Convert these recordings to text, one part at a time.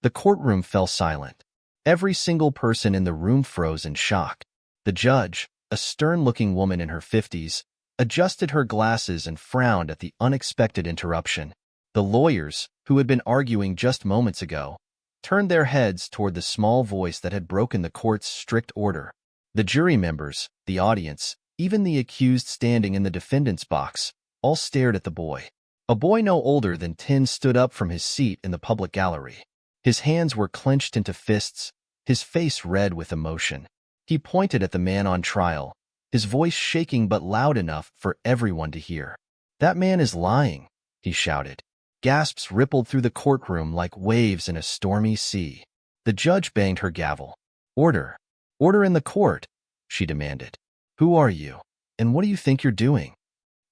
The courtroom fell silent. Every single person in the room froze in shock. The judge, a stern-looking woman in her 50s, adjusted her glasses and frowned at the unexpected interruption. The lawyers, who had been arguing just moments ago, turned their heads toward the small voice that had broken the court's strict order. The jury members, the audience, even the accused standing in the defendant's box, all stared at the boy. A boy no older than 10 stood up from his seat in the public gallery. His hands were clenched into fists, his face red with emotion. He pointed at the man on trial, his voice shaking but loud enough for everyone to hear. "That man is lying," he shouted. Gasps rippled through the courtroom like waves in a stormy sea. The judge banged her gavel. "Order! Order in the court!" she demanded. "Who are you? And what do you think you're doing?"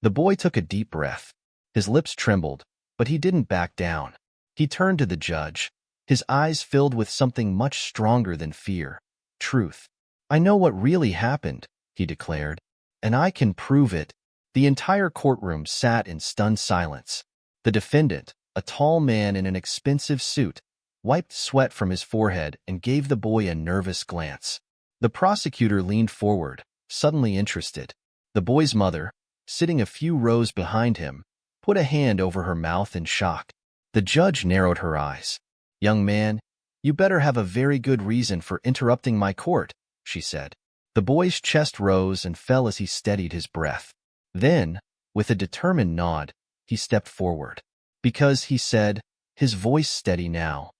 The boy took a deep breath. His lips trembled, but he didn't back down. He turned to the judge, his eyes filled with something much stronger than fear: truth. "I know what really happened," he declared, "and I can prove it." The entire courtroom sat in stunned silence. The defendant, a tall man in an expensive suit, wiped sweat from his forehead and gave the boy a nervous glance. The prosecutor leaned forward, suddenly interested. The boy's mother, sitting a few rows behind him, put a hand over her mouth in shock. The judge narrowed her eyes. "Young man, you better have a very good reason for interrupting my court," she said. The boy's chest rose and fell as he steadied his breath. Then, with a determined nod, he stepped forward. "Because," he said, his voice steady now,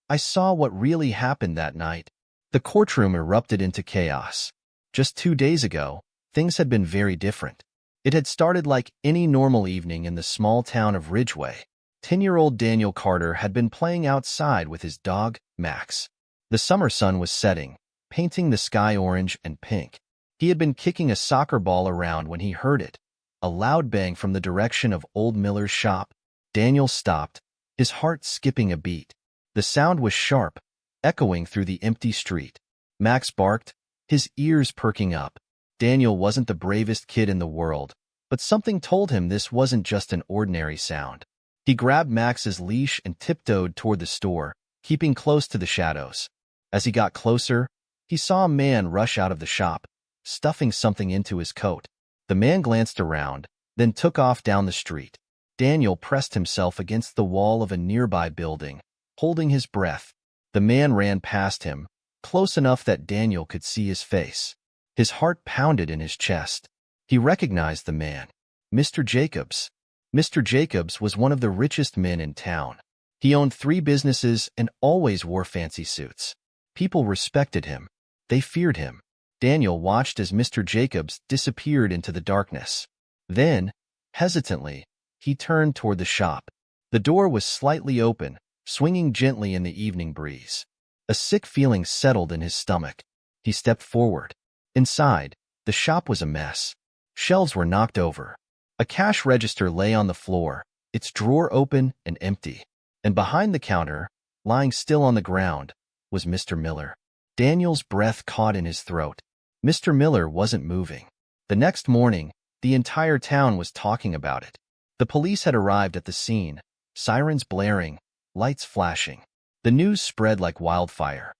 "I saw what really happened that night." The courtroom erupted into chaos. Just 2 days ago, things had been very different. It had started like any normal evening in the small town of Ridgeway. 10-year-old Daniel Carter had been playing outside with his dog, Max. The summer sun was setting, painting the sky orange and pink. He had been kicking a soccer ball around when he heard it, a loud bang from the direction of old Miller's shop. Daniel stopped, his heart skipping a beat. The sound was sharp, echoing through the empty street. Max barked, his ears perking up. Daniel wasn't the bravest kid in the world, but something told him this wasn't just an ordinary sound. He grabbed Max's leash and tiptoed toward the store, keeping close to the shadows. As he got closer, he saw a man rush out of the shop, stuffing something into his coat. The man glanced around, then took off down the street. Daniel pressed himself against the wall of a nearby building, holding his breath. The man ran past him, close enough that Daniel could see his face. His heart pounded in his chest. He recognized the man. Mr. Jacobs. Mr. Jacobs was one of the richest men in town. He owned 3 businesses and always wore fancy suits. People respected him. They feared him. Daniel watched as Mr. Jacobs disappeared into the darkness. Then, hesitantly, he turned toward the shop. The door was slightly open, swinging gently in the evening breeze. A sick feeling settled in his stomach. He stepped forward. Inside, the shop was a mess. Shelves were knocked over. A cash register lay on the floor, its drawer open and empty. And behind the counter, lying still on the ground, was Mr. Miller. Daniel's breath caught in his throat. Mr. Miller wasn't moving. The next morning, the entire town was talking about it. The police had arrived at the scene, sirens blaring, lights flashing. The news spread like wildfire.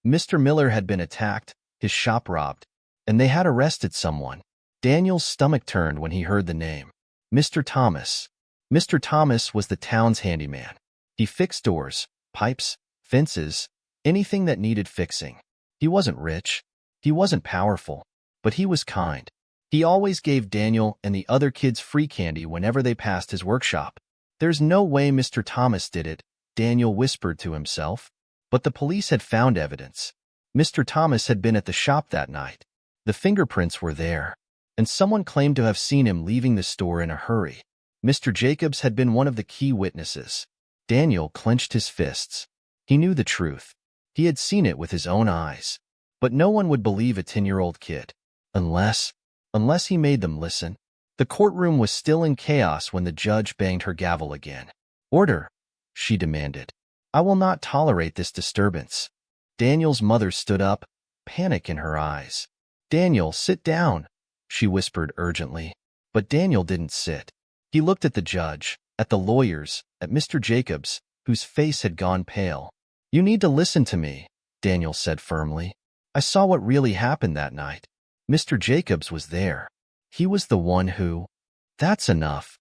Mr. Miller had been attacked, his shop robbed, and they had arrested someone. Daniel's stomach turned when he heard the name. Mr. Thomas. Mr. Thomas was the town's handyman. He fixed doors, pipes, fences, anything that needed fixing. He wasn't rich. He wasn't powerful, but he was kind. He always gave Daniel and the other kids free candy whenever they passed his workshop. "There's no way Mr. Thomas did it," Daniel whispered to himself. But the police had found evidence. Mr. Thomas had been at the shop that night. The fingerprints were there, and someone claimed to have seen him leaving the store in a hurry. Mr. Jacobs had been one of the key witnesses. Daniel clenched his fists. He knew the truth. He had seen it with his own eyes. But no one would believe a 10-year-old kid. Unless he made them listen. The courtroom was still in chaos when the judge banged her gavel again. "Order," she demanded. "I will not tolerate this disturbance." Daniel's mother stood up, panic in her eyes. "Daniel, sit down," she whispered urgently. But Daniel didn't sit. He looked at the judge, at the lawyers, at Mr. Jacobs, whose face had gone pale. You need to listen to me, Daniel said firmly. I saw what really happened that night. Mr. Jacobs was there. He was the one who— That's enough,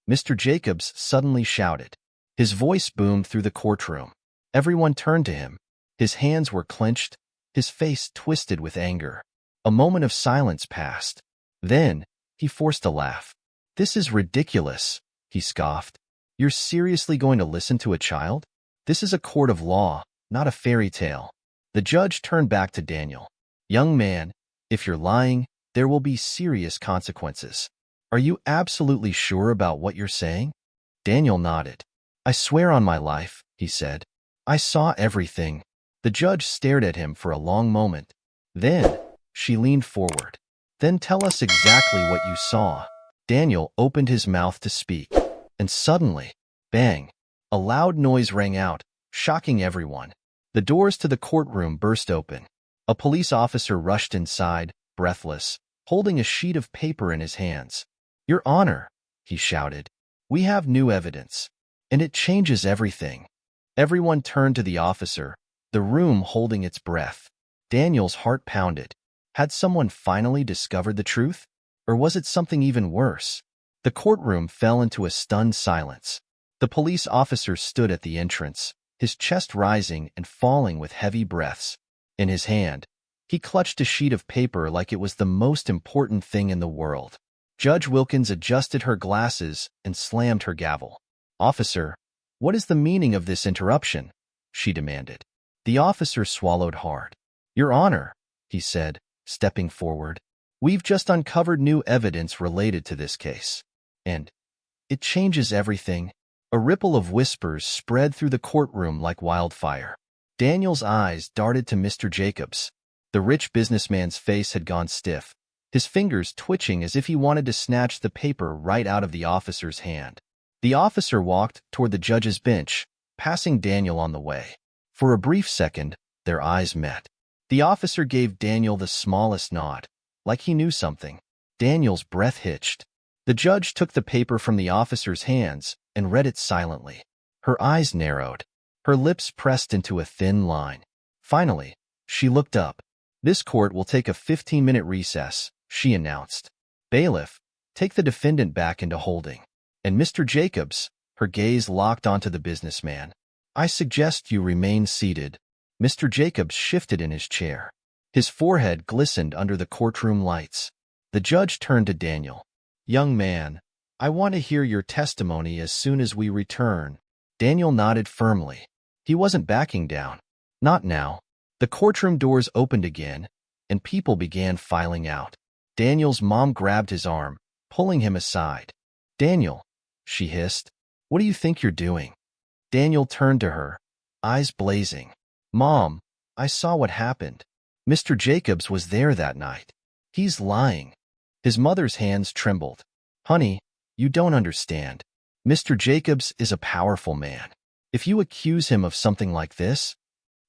Mr. Jacobs suddenly shouted. His voice boomed through the courtroom. Everyone turned to him. His hands were clenched, his face twisted with anger. A moment of silence passed. Then, he forced a laugh. This is ridiculous, he scoffed. You're seriously going to listen to a child? This is a court of law, not a fairy tale. The judge turned back to Daniel. Young man, if you're lying, there will be serious consequences. Are you absolutely sure about what you're saying? Daniel nodded. I swear on my life, he said. I saw everything. The judge stared at him for a long moment. Then, she leaned forward. Then tell us exactly what you saw. Daniel opened his mouth to speak. And suddenly, bang, a loud noise rang out, shocking everyone. The doors to the courtroom burst open. A police officer rushed inside, breathless, holding a sheet of paper in his hands. Your Honor, he shouted, we have new evidence, and it changes everything. Everyone turned to the officer, the room holding its breath. Daniel's heart pounded. Had someone finally discovered the truth? Or was it something even worse? The courtroom fell into a stunned silence. The police officer stood at the entrance, his chest rising and falling with heavy breaths. In his hand, he clutched a sheet of paper like it was the most important thing in the world. Judge Wilkins adjusted her glasses and slammed her gavel. Officer, what is the meaning of this interruption? She demanded. The officer swallowed hard. Your Honor, he said, stepping forward, we've just uncovered new evidence related to this case. And it changes everything. A ripple of whispers spread through the courtroom like wildfire. Daniel's eyes darted to Mr. Jacobs. The rich businessman's face had gone stiff, his fingers twitching as if he wanted to snatch the paper right out of the officer's hand. The officer walked toward the judge's bench, passing Daniel on the way. For a brief second, their eyes met. The officer gave Daniel the smallest nod, like he knew something. Daniel's breath hitched. The judge took the paper from the officer's hands and read it silently. Her eyes narrowed. Her lips pressed into a thin line. Finally, she looked up. This court will take a 15-minute recess, she announced. Bailiff, take the defendant back into holding. And Mr. Jacobs, her gaze locked onto the businessman. I suggest you remain seated. Mr. Jacobs shifted in his chair. His forehead glistened under the courtroom lights. The judge turned to Daniel. Young man, I want to hear your testimony as soon as we return. Daniel nodded firmly. He wasn't backing down. Not now. The courtroom doors opened again, and people began filing out. Daniel's mom grabbed his arm, pulling him aside. Daniel, she hissed, what do you think you're doing? Daniel turned to her, eyes blazing. Mom, I saw what happened. Mr. Jacobs was there that night. He's lying. His mother's hands trembled. Honey, you don't understand. Mr. Jacobs is a powerful man. If you accuse him of something like this—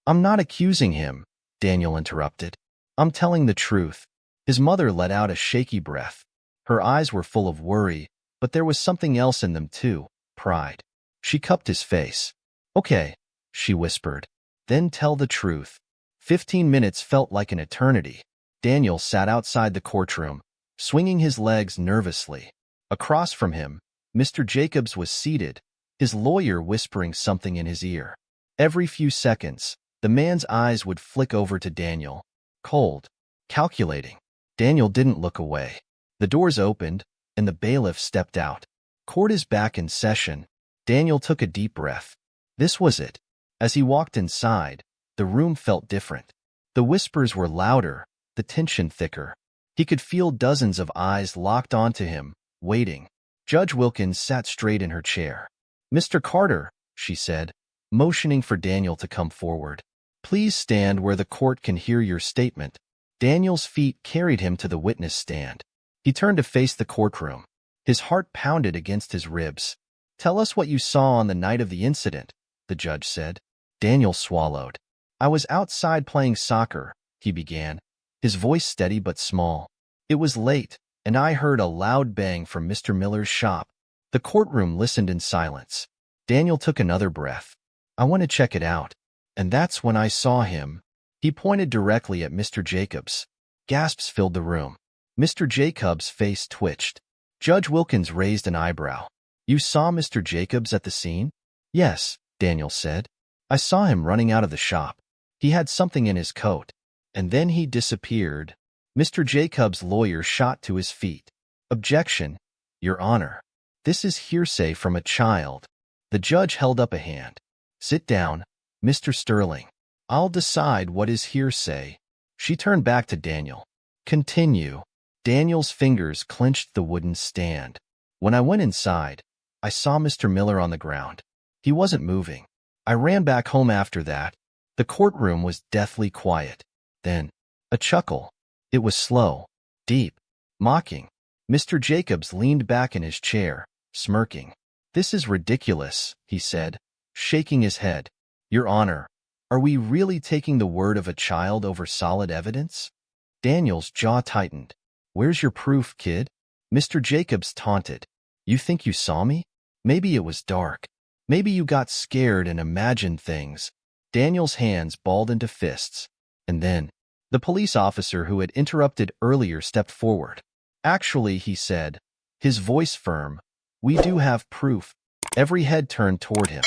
I'm not accusing him, Daniel interrupted. I'm telling the truth. His mother let out a shaky breath. Her eyes were full of worry, but there was something else in them too, pride. She cupped his face. Okay, she whispered. Then tell the truth. 15 minutes felt like an eternity. Daniel sat outside the courtroom, swinging his legs nervously. Across from him, Mr. Jacobs was seated, his lawyer whispering something in his ear. Every few seconds, the man's eyes would flick over to Daniel, cold, calculating. Daniel didn't look away. The doors opened, and the bailiff stepped out. Court is back in session. Daniel took a deep breath. This was it. As he walked inside, the room felt different. The whispers were louder, the tension thicker. He could feel dozens of eyes locked onto him, waiting. Judge Wilkins sat straight in her chair. Mr. Carter, she said, motioning for Daniel to come forward. Please stand where the court can hear your statement. Daniel's feet carried him to the witness stand. He turned to face the courtroom. His heart pounded against his ribs. Tell us what you saw on the night of the incident, the judge said. Daniel swallowed. I was outside playing soccer, he began, his voice steady but small. It was late, and I heard a loud bang from Mr. Miller's shop. The courtroom listened in silence. Daniel took another breath. I want to check it out. And that's when I saw him. He pointed directly at Mr. Jacobs. Gasps filled the room. Mr. Jacobs' face twitched. Judge Wilkins raised an eyebrow. You saw Mr. Jacobs at the scene? Yes, Daniel said. I saw him running out of the shop. He had something in his coat. And then he disappeared. Mr. Jacobs' lawyer shot to his feet. Objection, Your Honor. This is hearsay from a child. The judge held up a hand. Sit down, Mr. Sterling. I'll decide what is hearsay. She turned back to Daniel. Continue. Daniel's fingers clenched the wooden stand. When I went inside, I saw Mr. Miller on the ground. He wasn't moving. I ran back home after that. The courtroom was deathly quiet. Then, a chuckle. It was slow, deep, mocking. Mr. Jacobs leaned back in his chair, smirking. This is ridiculous, he said, shaking his head. Your Honor, are we really taking the word of a child over solid evidence? Daniel's jaw tightened. Where's your proof, kid? Mr. Jacobs taunted. You think you saw me? Maybe it was dark. Maybe you got scared and imagined things. Daniel's hands balled into fists. And then, the police officer who had interrupted earlier stepped forward. Actually, he said, his voice firm, we do have proof. Every head turned toward him.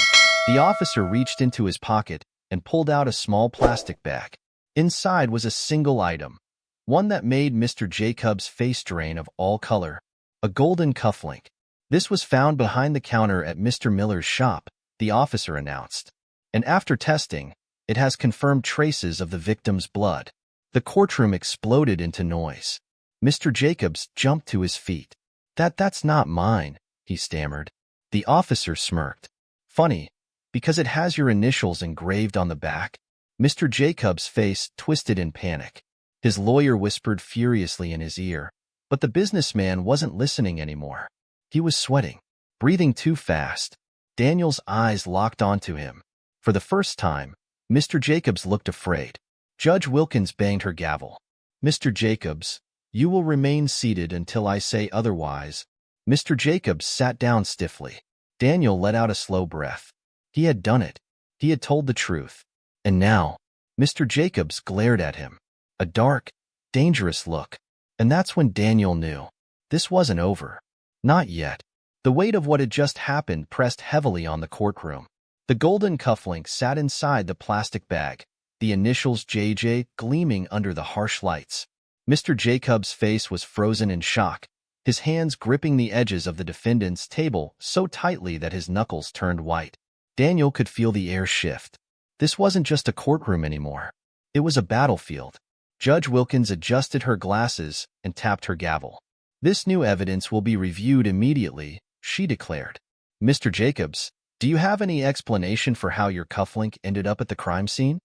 The officer reached into his pocket and pulled out a small plastic bag. Inside was a single item, one that made Mr. Jacobs' face drain of all color, a golden cufflink. This was found behind the counter at Mr. Miller's shop, the officer announced. And after testing, it has confirmed traces of the victim's blood. The courtroom exploded into noise. Mr. Jacobs jumped to his feet. That's not mine, he stammered. The officer smirked. Funny, because it has your initials engraved on the back. Mr. Jacobs' face twisted in panic. His lawyer whispered furiously in his ear, but the businessman wasn't listening anymore. He was sweating, breathing too fast. Daniel's eyes locked onto him. For the first time, Mr. Jacobs looked afraid. Judge Wilkins banged her gavel. Mr. Jacobs, you will remain seated until I say otherwise. Mr. Jacobs sat down stiffly. Daniel let out a slow breath. He had done it. He had told the truth. And now, Mr. Jacobs glared at him. A dark, dangerous look. And that's when Daniel knew. This wasn't over. Not yet. The weight of what had just happened pressed heavily on the courtroom. The golden cufflink sat inside the plastic bag, the initials JJ gleaming under the harsh lights. Mr. Jacobs' face was frozen in shock, his hands gripping the edges of the defendant's table so tightly that his knuckles turned white. Daniel could feel the air shift. This wasn't just a courtroom anymore. It was a battlefield. Judge Wilkins adjusted her glasses and tapped her gavel. This new evidence will be reviewed immediately, she declared. Mr. Jacobs, do you have any explanation for how your cufflink ended up at the crime scene?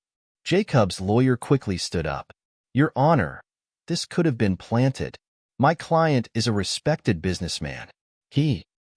Jacobs' lawyer quickly stood up. Your Honor, this could have been planted. My client is a respected businessman.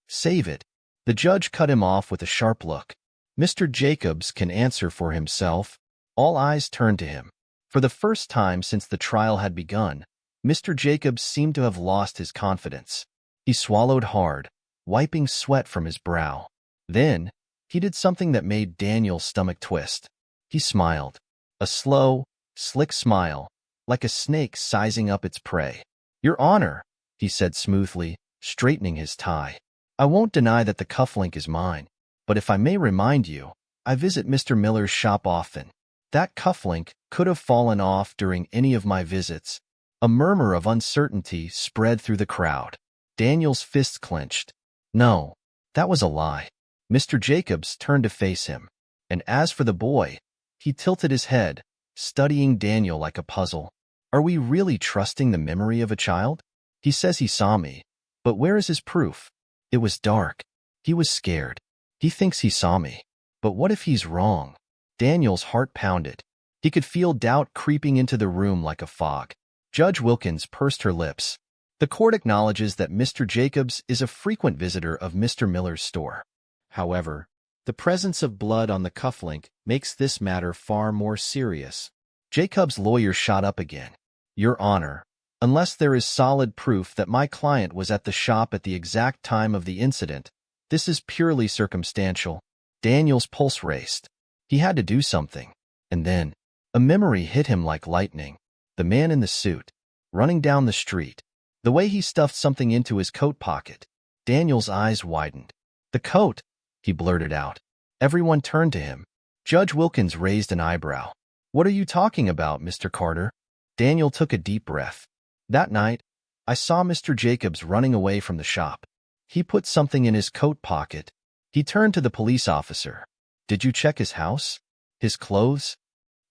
Save it. The judge cut him off with a sharp look. Mr. Jacobs can answer for himself. All eyes turned to him. For the first time since the trial had begun, Mr. Jacobs seemed to have lost his confidence. He swallowed hard, wiping sweat from his brow. Then, he did something that made Daniel's stomach twist. He smiled. A slow, slick smile, like a snake sizing up its prey. Your Honor, he said smoothly, straightening his tie. I won't deny that the cufflink is mine, but if I may remind you, I visit Mr. Miller's shop often. That cufflink could have fallen off during any of my visits. A murmur of uncertainty spread through the crowd. Daniel's fists clenched. No, that was a lie. Mr. Jacobs turned to face him. And as for the boy, he tilted his head, studying Daniel like a puzzle. Are we really trusting the memory of a child? He says he saw me, but where is his proof? It was dark. He was scared. He thinks he saw me. But what if he's wrong? Daniel's heart pounded. He could feel doubt creeping into the room like a fog. Judge Wilkins pursed her lips. The court acknowledges that Mr. Jacobs is a frequent visitor of Mr. Miller's store. However, the presence of blood on the cufflink makes this matter far more serious. Jacobs' lawyer shot up again. Your Honor, unless there is solid proof that my client was at the shop at the exact time of the incident, this is purely circumstantial. Daniel's pulse raced. He had to do something. And then, a memory hit him like lightning. The man in the suit, running down the street. The way he stuffed something into his coat pocket. Daniel's eyes widened. "The coat," he blurted out. Everyone turned to him. Judge Wilkins raised an eyebrow. "What are you talking about, Mr. Carter?" Daniel took a deep breath. "That night, I saw Mr. Jacobs running away from the shop. He put something in his coat pocket." He turned to the police officer. "Did you check his house? His clothes?"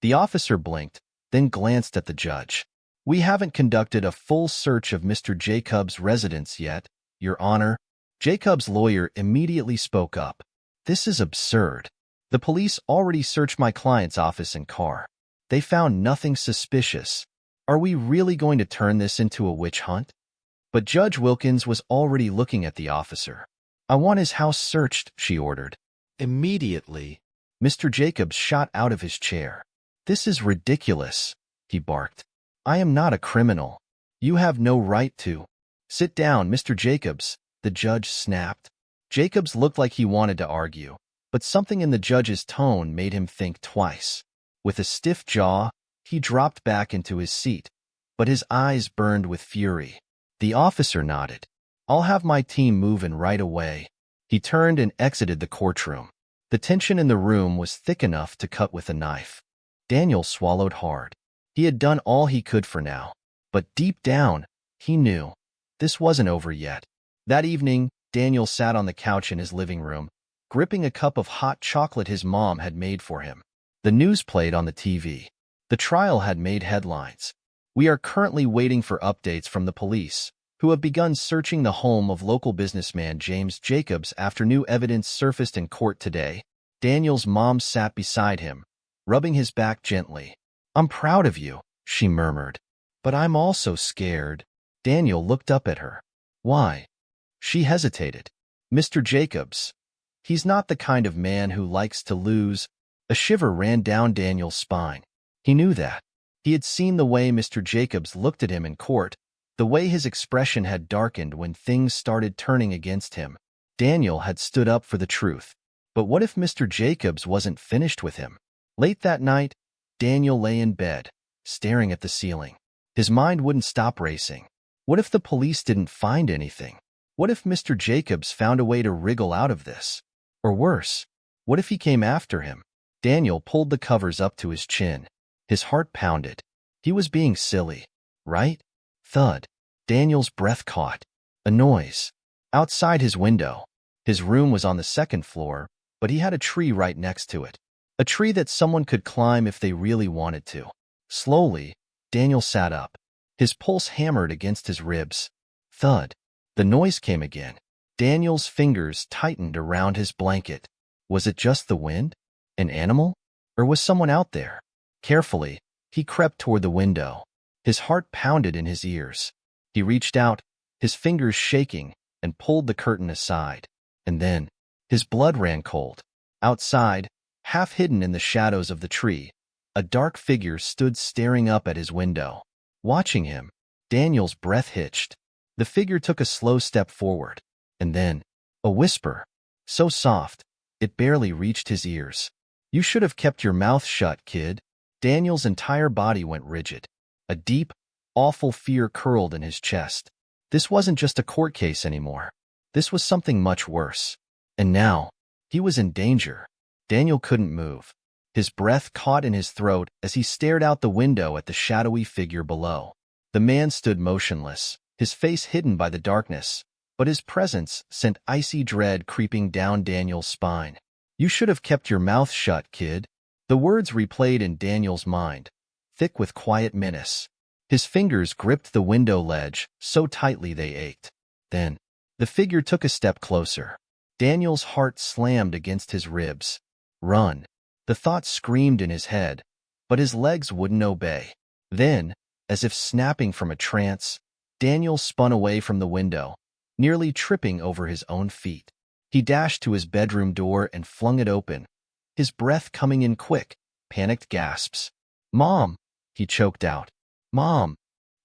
The officer blinked, then glanced at the judge. "We haven't conducted a full search of Mr. Jacobs' residence yet, Your Honor." Jacobs' lawyer immediately spoke up. "This is absurd. The police already searched my client's office and car. They found nothing suspicious. Are we really going to turn this into a witch hunt?" But Judge Wilkins was already looking at the officer. "I want his house searched," she ordered. Immediately, Mr. Jacobs shot out of his chair. "This is ridiculous," he barked. "I am not a criminal. You have no right to." "Sit down, Mr. Jacobs," the judge snapped. Jacobs looked like he wanted to argue, but something in the judge's tone made him think twice. With a stiff jaw, he dropped back into his seat, but his eyes burned with fury. The officer nodded. "I'll have my team move in right away." He turned and exited the courtroom. The tension in the room was thick enough to cut with a knife. Daniel swallowed hard. He had done all he could for now, but deep down, he knew this wasn't over yet. That evening, Daniel sat on the couch in his living room, gripping a cup of hot chocolate his mom had made for him. The news played on the TV. The trial had made headlines. "We are currently waiting for updates from the police, who have begun searching the home of local businessman James Jacobs after new evidence surfaced in court today." Daniel's mom sat beside him, rubbing his back gently. "I'm proud of you," she murmured. "But I'm also scared." Daniel looked up at her. "Why?" She hesitated. "Mr. Jacobs. He's not the kind of man who likes to lose." A shiver ran down Daniel's spine. He knew that. He had seen the way Mr. Jacobs looked at him in court, the way his expression had darkened when things started turning against him. Daniel had stood up for the truth. But what if Mr. Jacobs wasn't finished with him? Late that night, Daniel lay in bed, staring at the ceiling. His mind wouldn't stop racing. What if the police didn't find anything? What if Mr. Jacobs found a way to wriggle out of this? Or worse, what if he came after him? Daniel pulled the covers up to his chin. His heart pounded. He was being silly, right? Thud. Daniel's breath caught. A noise. Outside his window. His room was on the second floor, but he had a tree right next to it. A tree that someone could climb if they really wanted to. Slowly, Daniel sat up. His pulse hammered against his ribs. Thud. The noise came again. Daniel's fingers tightened around his blanket. Was it just the wind? An animal? Or was someone out there? Carefully, he crept toward the window. His heart pounded in his ears. He reached out, his fingers shaking, and pulled the curtain aside. And then, his blood ran cold. Outside, half hidden in the shadows of the tree, a dark figure stood staring up at his window. Watching him, Daniel's breath hitched. The figure took a slow step forward. And then, a whisper, so soft, it barely reached his ears. "You should have kept your mouth shut, kid." Daniel's entire body went rigid. A deep, awful fear curled in his chest. This wasn't just a court case anymore. This was something much worse. And now, he was in danger. Daniel couldn't move. His breath caught in his throat as he stared out the window at the shadowy figure below. The man stood motionless, his face hidden by the darkness, but his presence sent icy dread creeping down Daniel's spine. "You should have kept your mouth shut, kid." The words replayed in Daniel's mind, thick with quiet menace. His fingers gripped the window ledge so tightly they ached. Then, the figure took a step closer. Daniel's heart slammed against his ribs. "Run." The thought screamed in his head, but his legs wouldn't obey. Then, as if snapping from a trance, Daniel spun away from the window, nearly tripping over his own feet. He dashed to his bedroom door and flung it open, his breath coming in quick, panicked gasps. "Mom!" he choked out. "Mom!"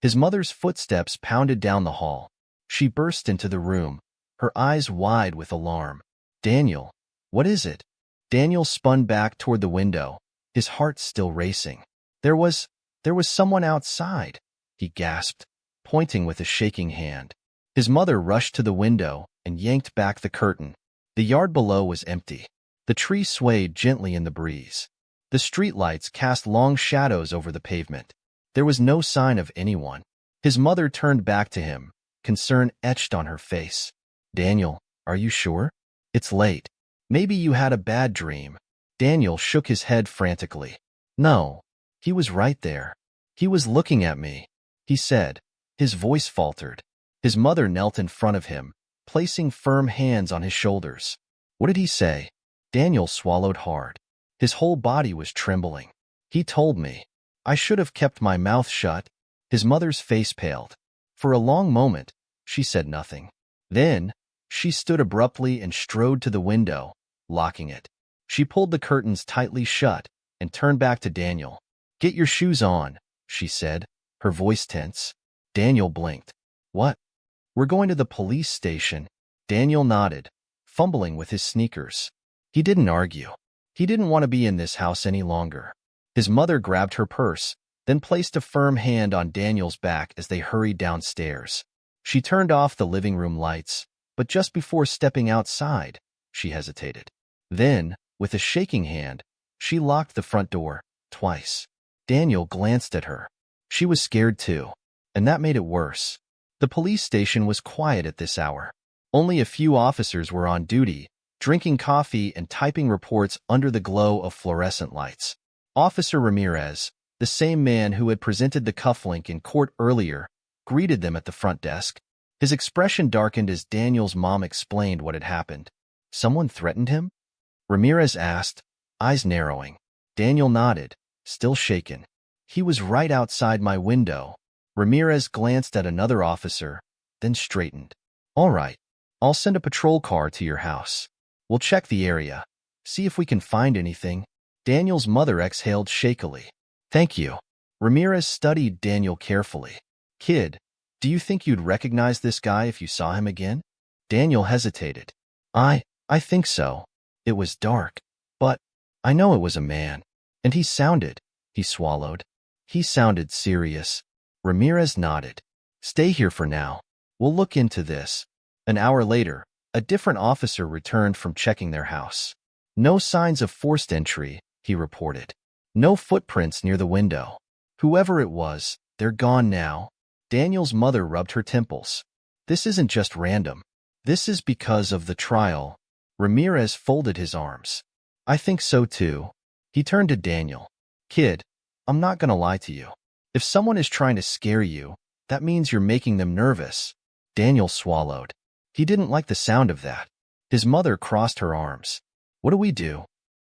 His mother's footsteps pounded down the hall. She burst into the room, her eyes wide with alarm. "Daniel, what is it?" Daniel spun back toward the window, his heart still racing. There was someone outside, he gasped, pointing with a shaking hand. His mother rushed to the window and yanked back the curtain. The yard below was empty. The tree swayed gently in the breeze. The streetlights cast long shadows over the pavement. There was no sign of anyone. His mother turned back to him, concern etched on her face. Daniel, are you sure? It's late. Maybe you had a bad dream. Daniel shook his head frantically. No. He was right there. He was looking at me, he said. His voice faltered. His mother knelt in front of him, placing firm hands on his shoulders. What did he say? Daniel swallowed hard. His whole body was trembling. He told me. I should have kept my mouth shut. His mother's face paled. For a long moment, she said nothing. Then, she stood abruptly and strode to the window, locking it. She pulled the curtains tightly shut and turned back to Daniel. Get your shoes on, she said, her voice tense. Daniel blinked. What? We're going to the police station. Daniel nodded, fumbling with his sneakers. He didn't argue. He didn't want to be in this house any longer. His mother grabbed her purse, then placed a firm hand on Daniel's back as they hurried downstairs. She turned off the living room lights, but just before stepping outside, she hesitated. Then, with a shaking hand, she locked the front door, twice. Daniel glanced at her. She was scared too, and that made it worse. The police station was quiet at this hour. Only a few officers were on duty, drinking coffee and typing reports under the glow of fluorescent lights. Officer Ramirez, the same man who had presented the cufflink in court earlier, greeted them at the front desk. His expression darkened as Daniel's mom explained what had happened. Someone threatened him? Ramirez asked, eyes narrowing. Daniel nodded, still shaken. He was right outside my window. Ramirez glanced at another officer, then straightened. All right, I'll send a patrol car to your house. We'll check the area, see if we can find anything. Daniel's mother exhaled shakily. Thank you. Ramirez studied Daniel carefully. Kid, do you think you'd recognize this guy if you saw him again? Daniel hesitated. I think so. It was dark, but I know it was a man. And he swallowed. He sounded serious. Ramirez nodded. Stay here for now. We'll look into this. An hour later, a different officer returned from checking their house. No signs of forced entry, he reported. No footprints near the window. Whoever it was, they're gone now. Daniel's mother rubbed her temples. This isn't just random. This is because of the trial. Ramirez folded his arms. I think so too. He turned to Daniel. Kid, I'm not gonna lie to you. If someone is trying to scare you, that means you're making them nervous. Daniel swallowed. He didn't like the sound of that. His mother crossed her arms. What do we do?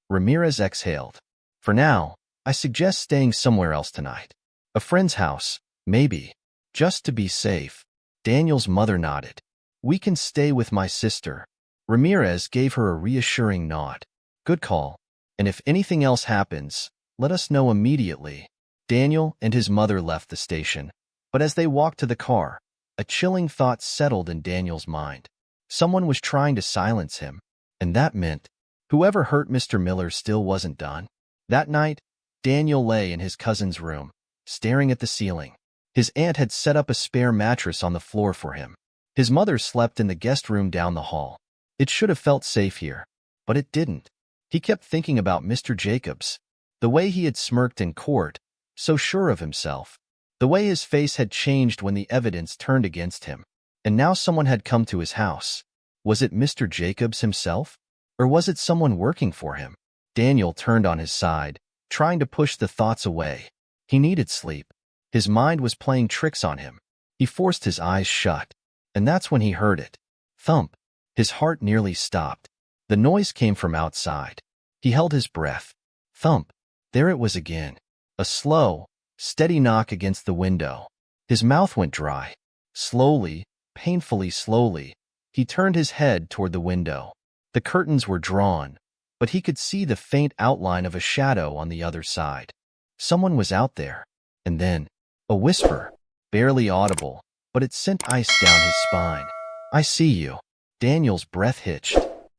Ramirez exhaled. For now, I suggest staying somewhere else tonight. A friend's house, maybe. Just to be safe. Daniel's mother nodded. We can stay with my sister. Ramirez gave her a reassuring nod. Good call. And if anything else happens, let us know immediately. Daniel and his mother left the station, but as they walked to the car, a chilling thought settled in Daniel's mind. Someone was trying to silence him, and that meant whoever hurt Mr. Miller still wasn't done. That night, Daniel lay in his cousin's room, staring at the ceiling. His aunt had set up a spare mattress on the floor for him. His mother slept in the guest room down the hall. It should have felt safe here, but it didn't. He kept thinking about Mr. Jacobs, the way he had smirked in court, so sure of himself, the way his face had changed when the evidence turned against him. And now someone had come to his house. Was it Mr. Jacobs himself? Or was it someone working for him? Daniel turned on his side, trying to push the thoughts away. He needed sleep. His mind was playing tricks on him. He forced his eyes shut, and that's when he heard it. Thump. His heart nearly stopped. The noise came from outside. He held his breath. Thump. There it was again. A slow, steady knock against the window. His mouth went dry. Slowly, painfully slowly, he turned his head toward the window. The curtains were drawn, but he could see the faint outline of a shadow on the other side. Someone was out there. And then, a whisper, barely audible, but it sent ice down his spine. I see you. Daniel's breath hitched.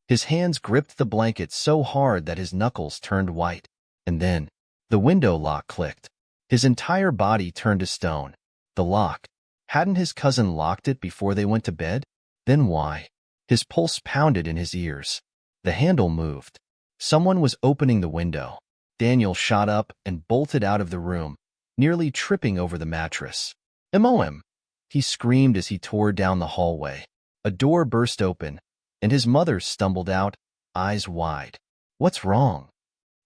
His hands gripped the blanket so hard that his knuckles turned white. And then, The window lock clicked. His entire body turned to stone. The lock. Hadn't his cousin locked it before they went to bed? Then why? His pulse pounded in his ears. The handle moved. Someone was opening the window. Daniel shot up and bolted out of the room, nearly tripping over the mattress. "MOM!" he screamed as he tore down the hallway. A door burst open, and his mother stumbled out, eyes wide. "What's wrong?"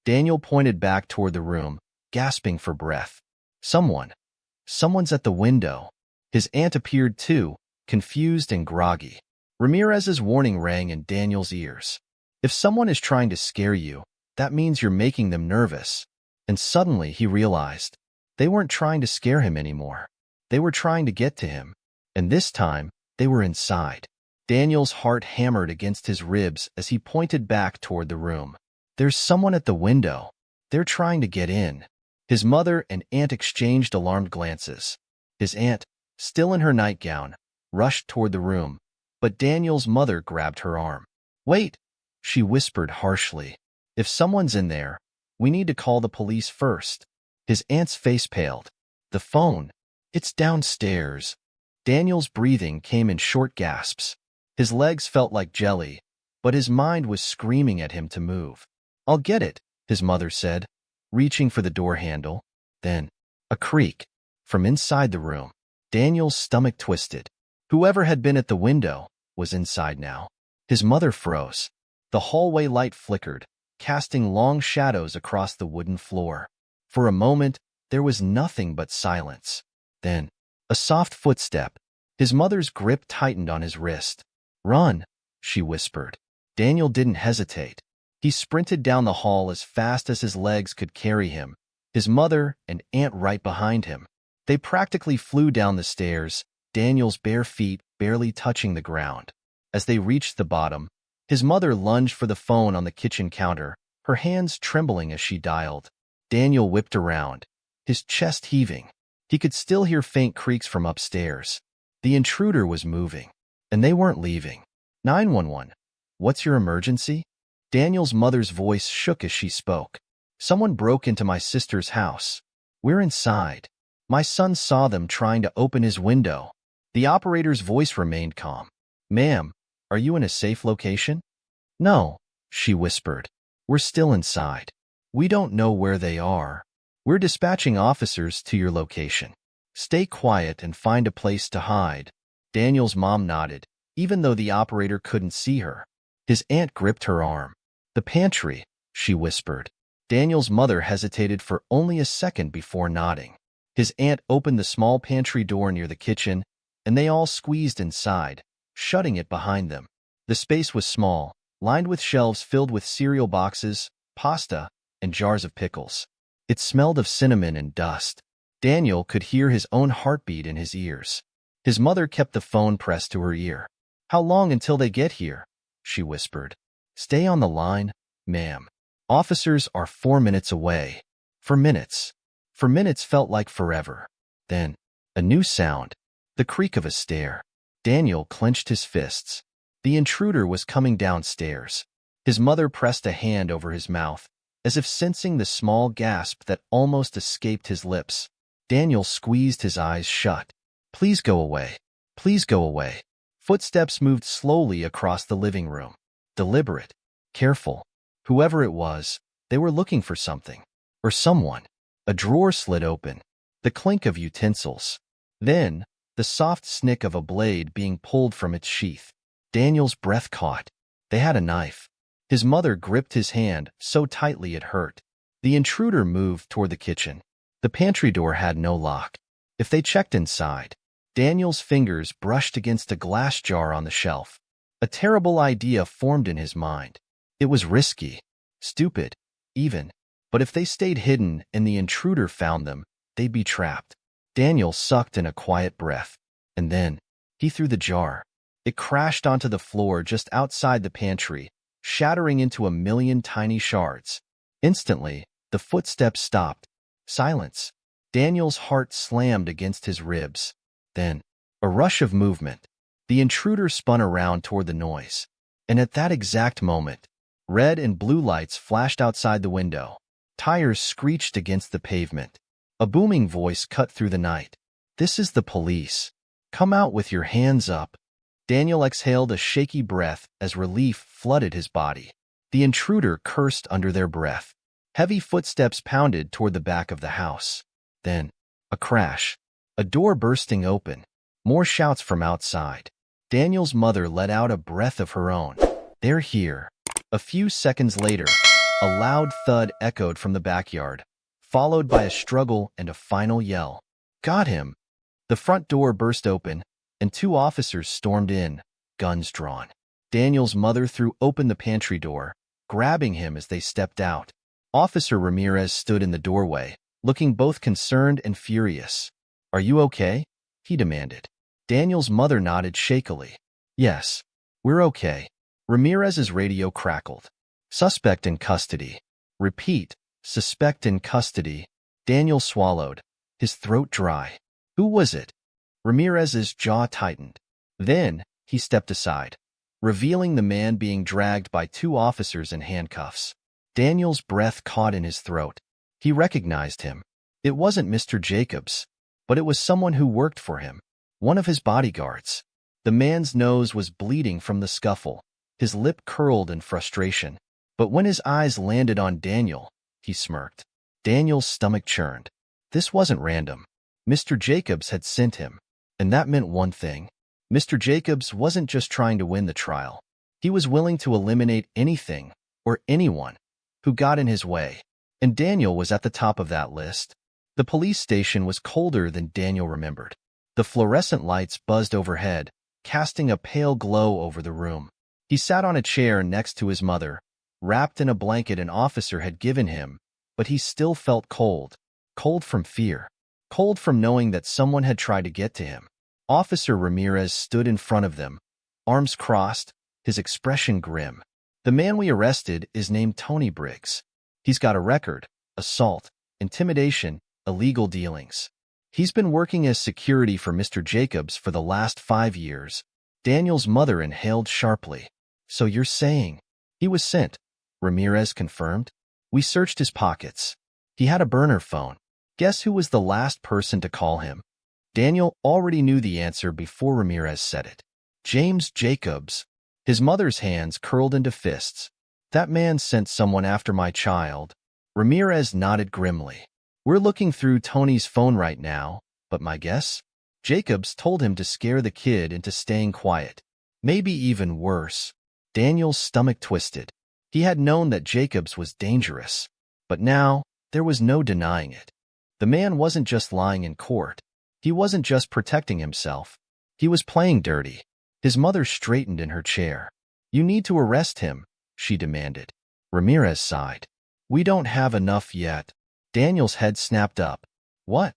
Daniel pointed back toward the room, gasping for breath. Someone's at the window." His aunt appeared too, confused and groggy. Ramirez's warning rang in Daniel's ears. If someone is trying to scare you, that means you're making them nervous. And suddenly he realized they weren't trying to scare him anymore. They were trying to get to him. And this time, they were inside. Daniel's heart hammered against his ribs as he pointed back toward the room. "There's someone at the window. They're trying to get in." His mother and aunt exchanged alarmed glances. His aunt, still in her nightgown, rushed toward the room, but Daniel's mother grabbed her arm. "Wait," she whispered harshly. "If someone's in there, we need to call the police first." His aunt's face paled. "The phone. It's downstairs." Daniel's breathing came in short gasps. His legs felt like jelly, but his mind was screaming at him to move. "I'll get it," his mother said, reaching for the door handle. Then, a creak. From inside the room, Daniel's stomach twisted. Whoever had been at the window was inside now. His mother froze. The hallway light flickered, casting long shadows across the wooden floor. For a moment, there was nothing but silence. Then, a soft footstep. His mother's grip tightened on his wrist. "Run," she whispered. Daniel didn't hesitate. He sprinted down the hall as fast as his legs could carry him, his mother and aunt right behind him. They practically flew down the stairs, Daniel's bare feet barely touching the ground. As they reached the bottom, his mother lunged for the phone on the kitchen counter, her hands trembling as she dialed. Daniel whipped around, his chest heaving. He could still hear faint creaks from upstairs. The intruder was moving, and they weren't leaving. 911. "What's your emergency?" Daniel's mother's voice shook as she spoke. "Someone broke into my sister's house. We're inside. My son saw them trying to open his window." The operator's voice remained calm. "Ma'am, are you in a safe location?" "No," she whispered. "We're still inside. We don't know where they are. We're dispatching officers to your location. Stay quiet and find a place to hide." Daniel's mom nodded, even though the operator couldn't see her. His aunt gripped her arm. "The pantry," she whispered. Daniel's mother hesitated for only a second before nodding. His aunt opened the small pantry door near the kitchen, and they all squeezed inside, shutting it behind them. The space was small, lined with shelves filled with cereal boxes, pasta, and jars of pickles. It smelled of cinnamon and dust. Daniel could hear his own heartbeat in his ears. His mother kept the phone pressed to her ear. "How long until they get here?" she whispered. "Stay on the line, ma'am. Officers are 4 minutes away." For minutes. For minutes felt like forever. Then, a new sound. The creak of a stair. Daniel clenched his fists. The intruder was coming downstairs. His mother pressed a hand over his mouth, as if sensing the small gasp that almost escaped his lips. Daniel squeezed his eyes shut. "Please go away. Please go away." Footsteps moved slowly across the living room. Deliberate. Careful. Whoever it was, they were looking for something. Or someone. A drawer slid open. The clink of utensils. Then, the soft snick of a blade being pulled from its sheath. Daniel's breath caught. They had a knife. His mother gripped his hand so tightly it hurt. The intruder moved toward the kitchen. The pantry door had no lock. If they checked inside, Daniel's fingers brushed against a glass jar on the shelf. A terrible idea formed in his mind. It was risky, stupid, even. But if they stayed hidden and the intruder found them, they'd be trapped. Daniel sucked in a quiet breath. And then, he threw the jar. It crashed onto the floor just outside the pantry, shattering into a million tiny shards. Instantly, the footsteps stopped. Silence. Daniel's heart slammed against his ribs. Then, a rush of movement. The intruder spun around toward the noise. And at that exact moment, red and blue lights flashed outside the window. Tires screeched against the pavement. A booming voice cut through the night. "This is the police. Come out with your hands up." Daniel exhaled a shaky breath as relief flooded his body. The intruder cursed under their breath. Heavy footsteps pounded toward the back of the house. Then, a crash. A door bursting open. More shouts from outside. Daniel's mother let out a breath of her own. "They're here." A few seconds later, a loud thud echoed from the backyard, followed by a struggle and a final yell. "Got him!" The front door burst open, and 2 officers stormed in, guns drawn. Daniel's mother threw open the pantry door, grabbing him as they stepped out. Officer Ramirez stood in the doorway, looking both concerned and furious. "Are you okay?" he demanded. Daniel's mother nodded shakily. "Yes, we're okay." Ramirez's radio crackled. "Suspect in custody." "Repeat, suspect in custody." Daniel swallowed, his throat dry. "Who was it?" Ramirez's jaw tightened. Then he stepped aside, revealing the man being dragged by 2 officers in handcuffs. Daniel's breath caught in his throat. He recognized him. It wasn't Mr. Jacobs, but it was someone who worked for him, one of his bodyguards. The man's nose was bleeding from the scuffle, his lip curled in frustration. But when his eyes landed on Daniel, he smirked. Daniel's stomach churned. This wasn't random. Mr. Jacobs had sent him, and that meant one thing. Mr. Jacobs wasn't just trying to win the trial. He was willing to eliminate anything or anyone who got in his way, and Daniel was at the top of that list. The police station was colder than Daniel remembered. The fluorescent lights buzzed overhead, casting a pale glow over the room. He sat on a chair next to his mother, wrapped in a blanket an officer had given him, but he still felt cold. Cold from fear. Cold from knowing that someone had tried to get to him. Officer Ramirez stood in front of them, arms crossed, his expression grim. "The man we arrested is named Tony Briggs. He's got a record: assault, intimidation, illegal dealings. He's been working as security for Mr. Jacobs for the last 5 years. Daniel's mother inhaled sharply. "So you're saying—" "He was sent," Ramirez confirmed. "We searched his pockets. He had a burner phone. Guess who was the last person to call him?" Daniel already knew the answer before Ramirez said it. "James Jacobs." His mother's hands curled into fists. "That man sent someone after my child." Ramirez nodded grimly. "We're looking through Tony's phone right now, but my guess? Jacobs told him to scare the kid into staying quiet. Maybe even worse." Daniel's stomach twisted. He had known that Jacobs was dangerous, but now there was no denying it. The man wasn't just lying in court. He wasn't just protecting himself. He was playing dirty. His mother straightened in her chair. "You need to arrest him," she demanded. Ramirez sighed. "We don't have enough yet." Daniel's head snapped up. "What?"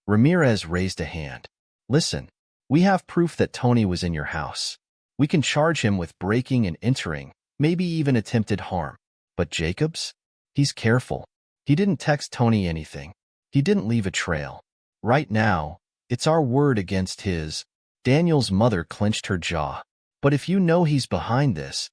Ramirez raised a hand. "Listen, we have proof that Tony was in your house. We can charge him with breaking and entering, maybe even attempted harm. But Jacobs? He's careful. He didn't text Tony anything. He didn't leave a trail. Right now, it's our word against his." Daniel's mother clenched her jaw. "But if you know he's behind this—"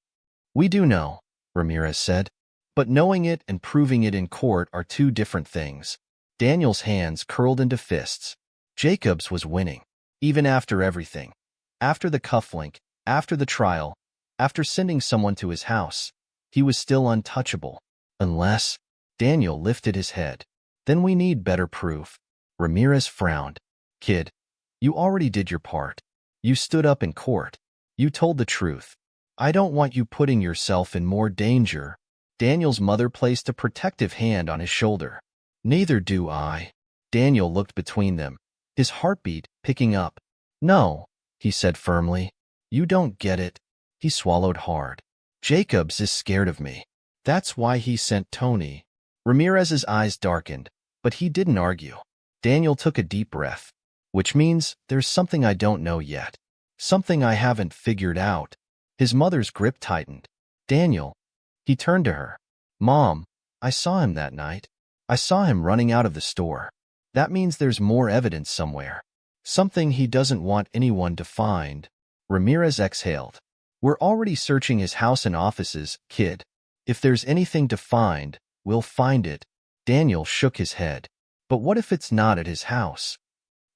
"We do know," Ramirez said. "But knowing it and proving it in court are 2 different things." Daniel's hands curled into fists. Jacobs was winning, even after everything. After the cufflink, after the trial, after sending someone to his house, he was still untouchable. Unless— Daniel lifted his head. "Then we need better proof." Ramirez frowned. "Kid, you already did your part. You stood up in court. You told the truth. I don't want you putting yourself in more danger." Daniel's mother placed a protective hand on his shoulder. "Neither do I." Daniel looked between them, his heartbeat picking up. "No," he said firmly. "You don't get it." He swallowed hard. "Jacobs is scared of me. That's why he sent Tony." Ramirez's eyes darkened, but he didn't argue. Daniel took a deep breath. "Which means there's something I don't know yet. Something I haven't figured out." His mother's grip tightened. "Daniel." He turned to her. "Mom, I saw him that night. I saw him running out of the store. That means there's more evidence somewhere. Something he doesn't want anyone to find." Ramirez exhaled. "We're already searching his house and offices, kid. If there's anything to find, we'll find it." Daniel shook his head. But what if it's not at his house?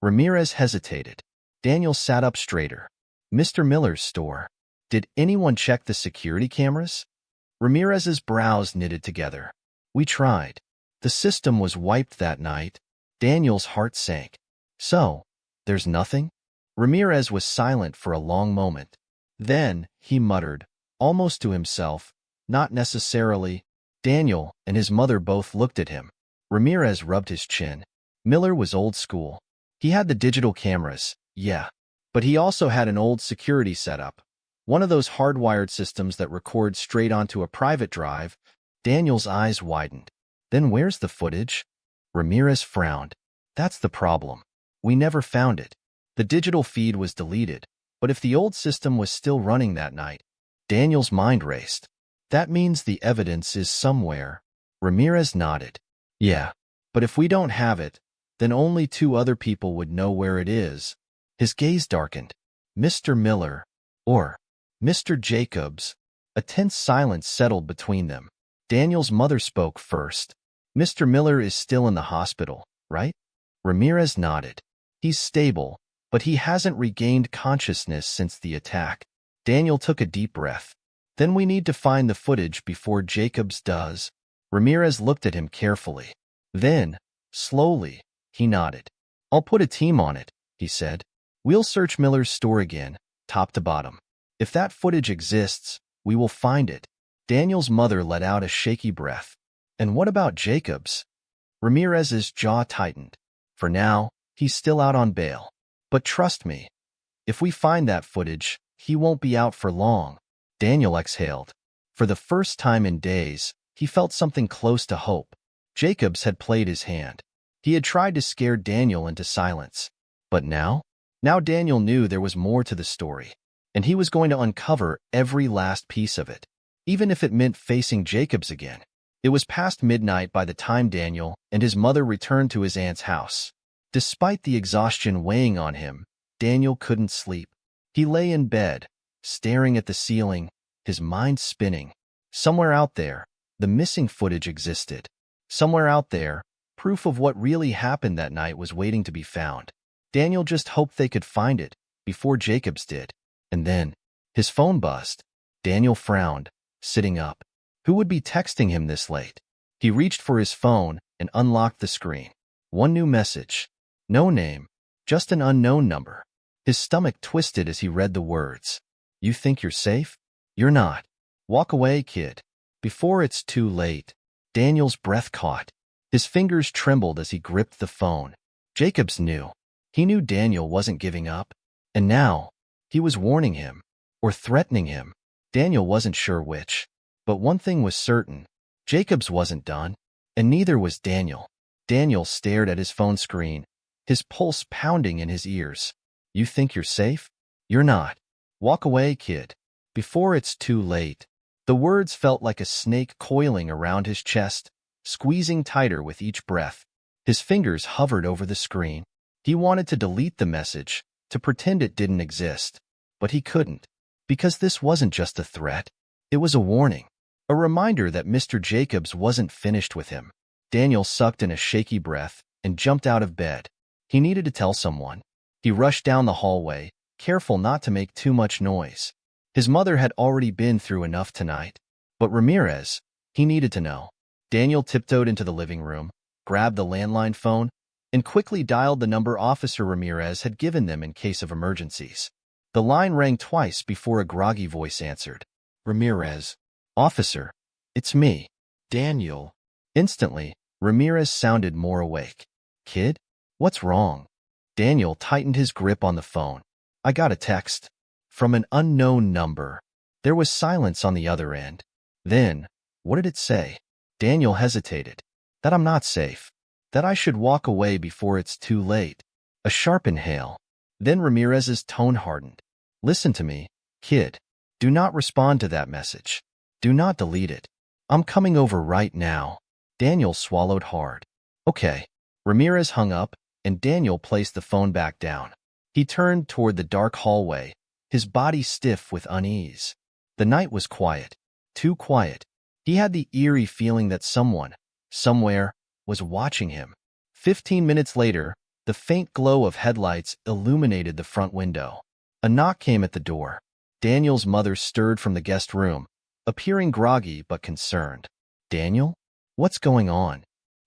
Ramirez hesitated. Daniel sat up straighter. Mr. Miller's store. Did anyone check the security cameras? Ramirez's brows knitted together. We tried. The system was wiped that night. Daniel's heart sank. So, there's nothing? Ramirez was silent for a long moment. Then, he muttered, almost to himself, not necessarily. Daniel and his mother both looked at him. Ramirez rubbed his chin. Miller was old school. He had the digital cameras, yeah. But he also had an old security setup. One of those hardwired systems that record straight onto a private drive. Daniel's eyes widened. Then where's the footage? Ramirez frowned. That's the problem. We never found it. The digital feed was deleted, but if the old system was still running that night, Daniel's mind raced. That means the evidence is somewhere. Ramirez nodded. Yeah, but if we don't have it, then only 2 other people would know where it is. His gaze darkened. Mr. Miller, or Mr. Jacobs. A tense silence settled between them. Daniel's mother spoke first. Mr. Miller is still in the hospital, right? Ramirez nodded. He's stable, but he hasn't regained consciousness since the attack. Daniel took a deep breath. Then we need to find the footage before Jacobs does. Ramirez looked at him carefully. Then, slowly, he nodded. I'll put a team on it, he said. We'll search Miller's store again, top to bottom. If that footage exists, we will find it. Daniel's mother let out a shaky breath. And what about Jacobs? Ramirez's jaw tightened. For now, he's still out on bail. But trust me, if we find that footage, he won't be out for long. Daniel exhaled. For the first time in days, he felt something close to hope. Jacobs had played his hand. He had tried to scare Daniel into silence. But now? Now Daniel knew there was more to the story, and he was going to uncover every last piece of it, even if it meant facing Jacobs again. It was past midnight by the time Daniel and his mother returned to his aunt's house. Despite the exhaustion weighing on him, Daniel couldn't sleep. He lay in bed, staring at the ceiling, his mind spinning. Somewhere out there, the missing footage existed. Somewhere out there, proof of what really happened that night was waiting to be found. Daniel just hoped they could find it before Jacobs did. And then, his phone buzzed. Daniel frowned, sitting up. Who would be texting him this late? He reached for his phone and unlocked the screen. One new message. No name, just an unknown number. His stomach twisted as he read the words. You think you're safe? You're not. Walk away, kid. Before it's too late. Daniel's breath caught. His fingers trembled as he gripped the phone. Jacobs knew. He knew Daniel wasn't giving up. And now, he was warning him, or threatening him. Daniel wasn't sure which. But one thing was certain. Jacobs wasn't done, and neither was Daniel. Daniel stared at his phone screen, his pulse pounding in his ears. You think you're safe? You're not. Walk away, kid. Before it's too late. The words felt like a snake coiling around his chest, squeezing tighter with each breath. His fingers hovered over the screen. He wanted to delete the message, to pretend it didn't exist. But he couldn't. Because this wasn't just a threat. It was a warning. A reminder that Mr. Jacobs wasn't finished with him. Daniel sucked in a shaky breath and jumped out of bed. He needed to tell someone. He rushed down the hallway, careful not to make too much noise. His mother had already been through enough tonight. But Ramirez, he needed to know. Daniel tiptoed into the living room, grabbed the landline phone, and quickly dialed the number Officer Ramirez had given them in case of emergencies. The line rang twice before a groggy voice answered. Ramirez. Officer. It's me. Daniel. Instantly, Ramirez sounded more awake. Kid? What's wrong? Daniel tightened his grip on the phone. I got a text. From an unknown number. There was silence on the other end. Then, what did it say? Daniel hesitated. That I'm not safe. That I should walk away before it's too late. A sharp inhale. Then Ramirez's tone hardened. Listen to me, kid. Do not respond to that message. Do not delete it. I'm coming over right now. Daniel swallowed hard. Okay. Ramirez hung up, and Daniel placed the phone back down. He turned toward the dark hallway, his body stiff with unease. The night was quiet. Too quiet. He had the eerie feeling that someone, somewhere, was watching him. 15 minutes later, the faint glow of headlights illuminated the front window. A knock came at the door. Daniel's mother stirred from the guest room, appearing groggy but concerned. "Daniel? What's going on?"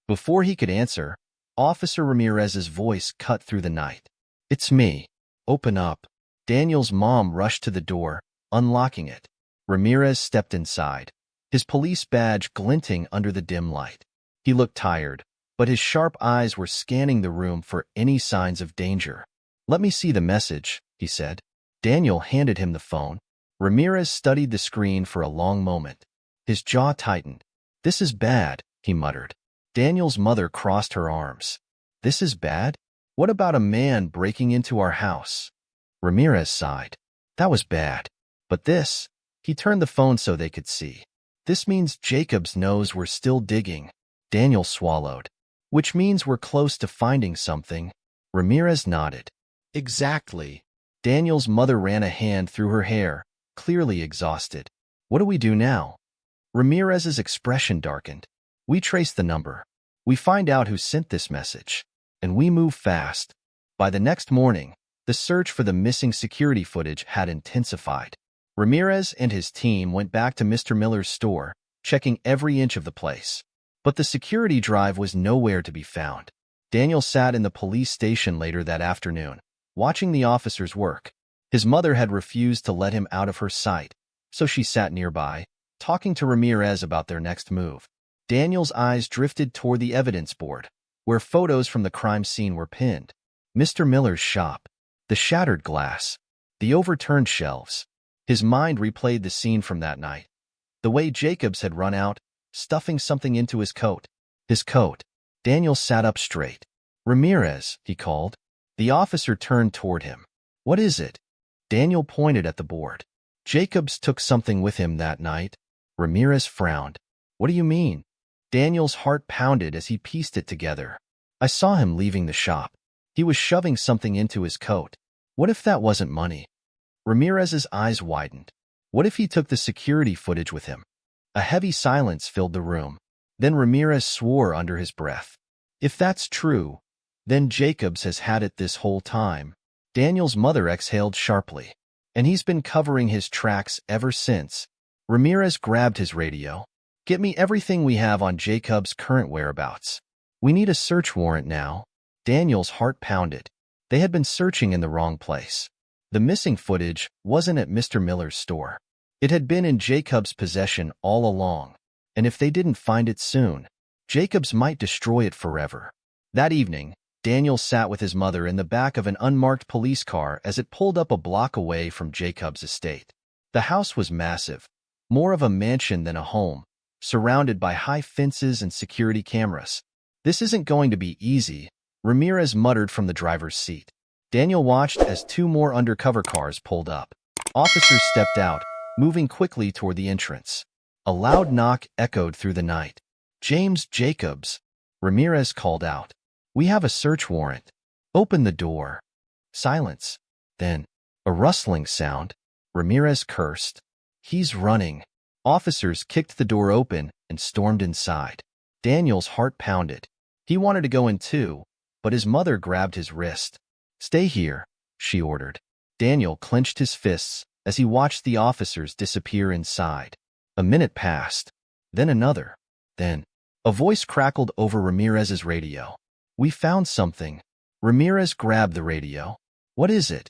Before he could answer, Officer Ramirez's voice cut through the night. "It's me. Open up." Daniel's mom rushed to the door, unlocking it. Ramirez stepped inside, his police badge glinting under the dim light. He looked tired, but his sharp eyes were scanning the room for any signs of danger. "Let me see the message," he said. Daniel handed him the phone. Ramirez studied the screen for a long moment. His jaw tightened. "This is bad," he muttered. Daniel's mother crossed her arms. "This is bad? What about a man breaking into our house?" Ramirez sighed. "That was bad. But this," he turned the phone so they could see. "This means Jacobs knows we're still digging." Daniel swallowed. "Which means we're close to finding something." Ramirez nodded. "Exactly." Daniel's mother ran a hand through her hair, clearly exhausted. "What do we do now?" Ramirez's expression darkened. "We trace the number. We find out who sent this message. And we move fast." By the next morning, the search for the missing security footage had intensified. Ramirez and his team went back to Mr. Miller's store, checking every inch of the place. But the security drive was nowhere to be found. Daniel sat in the police station later that afternoon, watching the officers work. His mother had refused to let him out of her sight, so she sat nearby, talking to Ramirez about their next move. Daniel's eyes drifted toward the evidence board, where photos from the crime scene were pinned. Mr. Miller's shop, the shattered glass, the overturned shelves. His mind replayed the scene from that night. The way Jacobs had run out, stuffing something into his coat. His coat. Daniel sat up straight. "Ramirez," he called. The officer turned toward him. "What is it?" Daniel pointed at the board. "Jacobs took something with him that night." Ramirez frowned. "What do you mean?" Daniel's heart pounded as he pieced it together. "I saw him leaving the shop. He was shoving something into his coat. What if that wasn't money?" Ramirez's eyes widened. What if he took the security footage with him? A heavy silence filled the room. Then Ramirez swore under his breath. "If that's true, then Jacobs has had it this whole time." Daniel's mother exhaled sharply. "And he's been covering his tracks ever since." Ramirez grabbed his radio. "Get me everything we have on Jacobs' current whereabouts. We need a search warrant now." Daniel's heart pounded. They had been searching in the wrong place. The missing footage wasn't at Mr. Miller's store. It had been in Jacobs' possession all along, and if they didn't find it soon, Jacobs might destroy it forever. That evening, Daniel sat with his mother in the back of an unmarked police car as it pulled up a block away from Jacobs' estate. The house was massive, more of a mansion than a home, surrounded by high fences and security cameras. "This isn't going to be easy," Ramirez muttered from the driver's seat. Daniel watched as two more undercover cars pulled up. Officers stepped out, moving quickly toward the entrance. A loud knock echoed through the night. "James Jacobs," Ramirez called out. "We have a search warrant. Open the door." Silence. Then, a rustling sound. Ramirez cursed. "He's running." Officers kicked the door open and stormed inside. Daniel's heart pounded. He wanted to go in too, but his mother grabbed his wrist. "Stay here," she ordered. Daniel clenched his fists as he watched the officers disappear inside. A minute passed, then another. Then, a voice crackled over Ramirez's radio. "We found something." Ramirez grabbed the radio. "What is it?"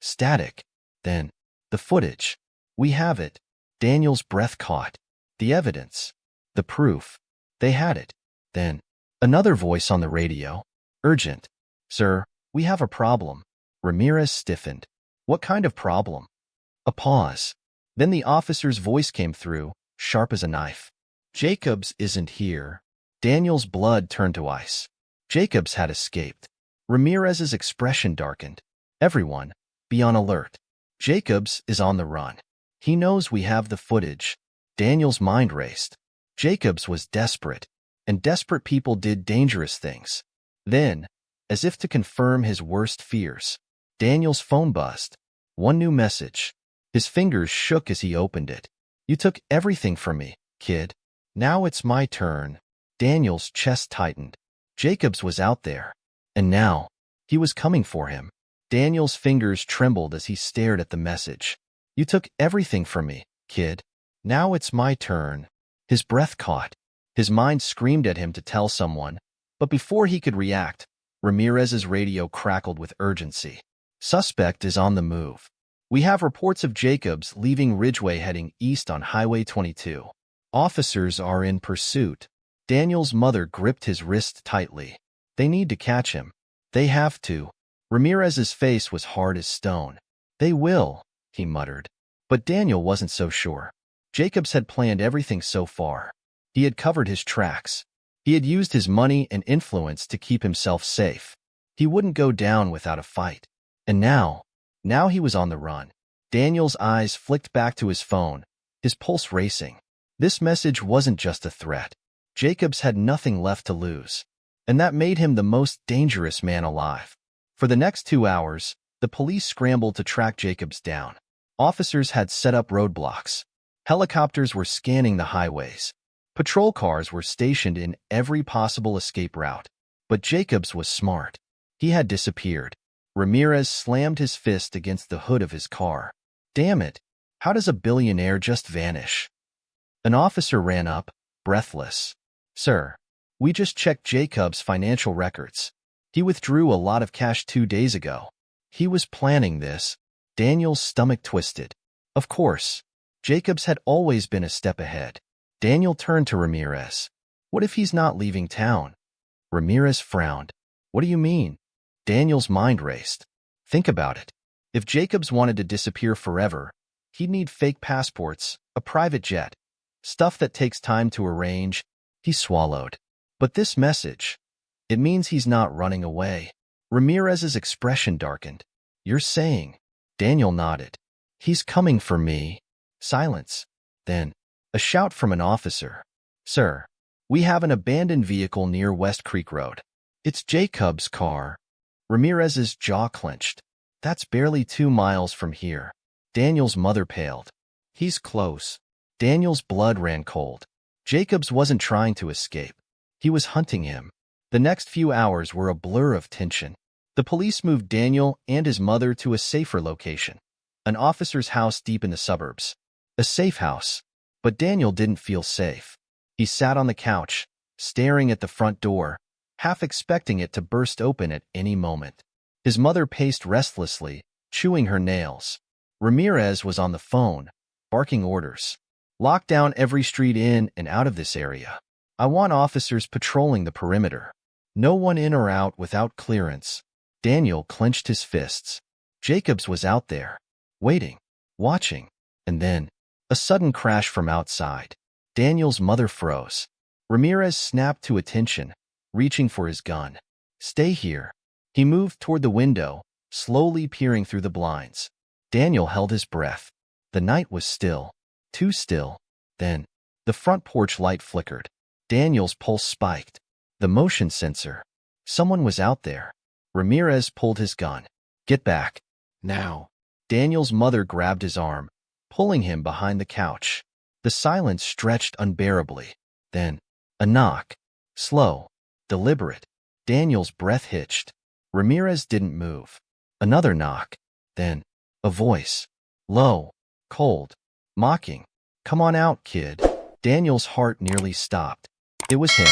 Static. Then, "The footage. We have it." Daniel's breath caught. "The evidence. The proof. They had it." Then, another voice on the radio. "Urgent. Sir, we have a problem." Ramirez stiffened. "What kind of problem?" A pause. Then the officer's voice came through, sharp as a knife. "Jacobs isn't here." Daniel's blood turned to ice. Jacobs had escaped. Ramirez's expression darkened. "Everyone, be on alert. Jacobs is on the run. He knows we have the footage." Daniel's mind raced. Jacobs was desperate, and desperate people did dangerous things. Then, as if to confirm his worst fears, Daniel's phone buzzed. One new message. His fingers shook as he opened it. "You took everything from me, kid. Now it's my turn." Daniel's chest tightened. Jacobs was out there. And now, he was coming for him. Daniel's fingers trembled as he stared at the message. You took everything from me, kid. Now it's my turn. His breath caught. His mind screamed at him to tell someone, but before he could react, Ramirez's radio crackled with urgency. Suspect is on the move. We have reports of Jacobs leaving Ridgeway heading east on Highway 22. Officers are in pursuit. Daniel's mother gripped his wrist tightly. They need to catch him. They have to. Ramirez's face was hard as stone. They will, he muttered. But Daniel wasn't so sure. Jacobs had planned everything so far. He had covered his tracks. He had used his money and influence to keep himself safe. He wouldn't go down without a fight. And now he was on the run. Daniel's eyes flicked back to his phone, his pulse racing. This message wasn't just a threat. Jacobs had nothing left to lose. And that made him the most dangerous man alive. For the next 2 hours, the police scrambled to track Jacobs down. Officers had set up roadblocks. Helicopters were scanning the highways. Patrol cars were stationed in every possible escape route. But Jacobs was smart. He had disappeared. Ramirez slammed his fist against the hood of his car. Damn it! How does a billionaire just vanish? An officer ran up, breathless. Sir, we just checked Jacobs' financial records. He withdrew a lot of cash 2 days ago. He was planning this. Daniel's stomach twisted. Of course. Jacobs had always been a step ahead. Daniel turned to Ramirez. What if he's not leaving town? Ramirez frowned. What do you mean? Daniel's mind raced. Think about it. If Jacobs wanted to disappear forever, he'd need fake passports, a private jet, stuff that takes time to arrange. He swallowed. But this message, it means he's not running away. Ramirez's expression darkened. You're saying? Daniel nodded. He's coming for me. Silence. Then, a shout from an officer. Sir, we have an abandoned vehicle near West Creek Road. It's Jacobs' car. Ramirez's jaw clenched. That's barely 2 miles from here. Daniel's mother paled. He's close. Daniel's blood ran cold. Jacobs wasn't trying to escape. He was hunting him. The next few hours were a blur of tension. The police moved Daniel and his mother to a safer location. An officer's house deep in the suburbs. A safe house. But Daniel didn't feel safe. He sat on the couch, staring at the front door, half expecting it to burst open at any moment. His mother paced restlessly, chewing her nails. Ramirez was on the phone, barking orders. Lock down every street in and out of this area. I want officers patrolling the perimeter. No one in or out without clearance. Daniel clenched his fists. Jacobs was out there, waiting, watching, and then, a sudden crash from outside. Daniel's mother froze. Ramirez snapped to attention, reaching for his gun. Stay here. He moved toward the window, slowly peering through the blinds. Daniel held his breath. The night was still, too still. Then, the front porch light flickered. Daniel's pulse spiked. The motion sensor. Someone was out there. Ramirez pulled his gun. Get back. Now. Daniel's mother grabbed his arm, pulling him behind the couch. The silence stretched unbearably. Then, a knock. Slow, deliberate. Daniel's breath hitched. Ramirez didn't move. Another knock. Then, a voice. Low, cold, mocking. Come on out, kid. Daniel's heart nearly stopped. It was him,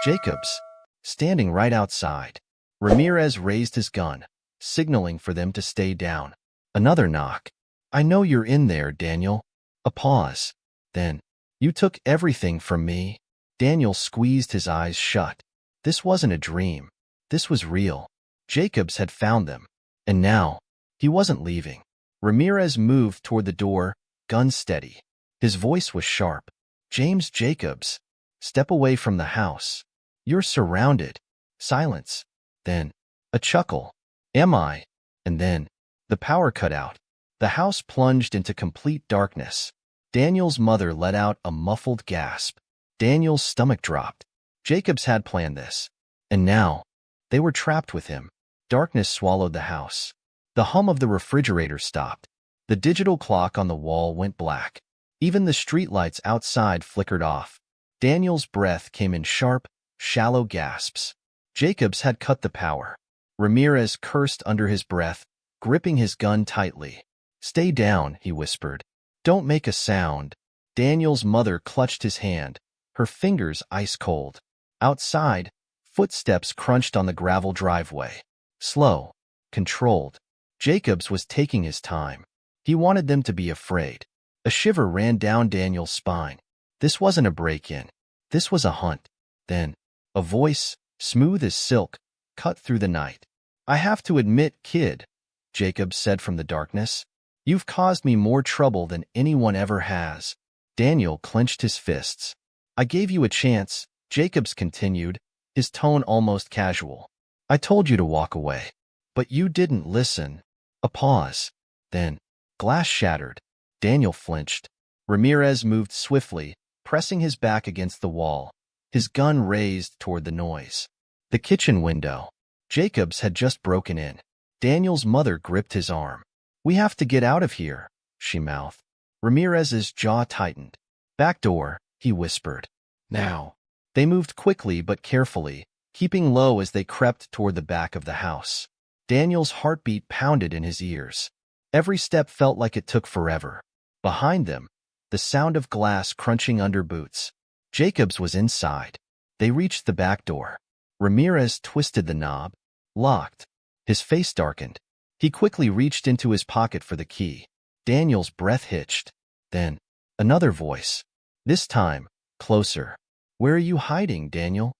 Jacobs, standing right outside. Ramirez raised his gun, signaling for them to stay down. Another knock. I know you're in there, Daniel. A pause. Then, you took everything from me. Daniel squeezed his eyes shut. This wasn't a dream. This was real. Jacobs had found them. And now, he wasn't leaving. Ramirez moved toward the door, gun steady. His voice was sharp. James Jacobs, step away from the house. You're surrounded. Silence. Then, a chuckle. Am I? And then, the power cut out. The house plunged into complete darkness. Daniel's mother let out a muffled gasp. Daniel's stomach dropped. Jacobs had planned this. And now, they were trapped with him. Darkness swallowed the house. The hum of the refrigerator stopped. The digital clock on the wall went black. Even the streetlights outside flickered off. Daniel's breath came in sharp, shallow gasps. Jacobs had cut the power. Ramirez cursed under his breath, gripping his gun tightly. "Stay down," he whispered. "Don't make a sound." Daniel's mother clutched his hand, her fingers ice cold. Outside, footsteps crunched on the gravel driveway. Slow, controlled. Jacobs was taking his time. He wanted them to be afraid. A shiver ran down Daniel's spine. This wasn't a break-in. This was a hunt. Then, a voice, smooth as silk, cut through the night. "I have to admit, kid," Jacobs said from the darkness, "you've caused me more trouble than anyone ever has." Daniel clenched his fists. "I gave you a chance," Jacobs continued, his tone almost casual. "I told you to walk away. But you didn't listen." A pause. Then, glass shattered. Daniel flinched. Ramirez moved swiftly, pressing his back against the wall, his gun raised toward the noise. The kitchen window. Jacobs had just broken in. Daniel's mother gripped his arm. "We have to get out of here," she mouthed. Ramirez's jaw tightened. "Back door," he whispered. "Now." They moved quickly but carefully, keeping low as they crept toward the back of the house. Daniel's heartbeat pounded in his ears. Every step felt like it took forever. Behind them, the sound of glass crunching under boots. Jacobs was inside. They reached the back door. Ramirez twisted the knob. Locked. His face darkened. He quickly reached into his pocket for the key. Daniel's breath hitched. Then, another voice. This time, closer. "Where are you hiding, Daniel?"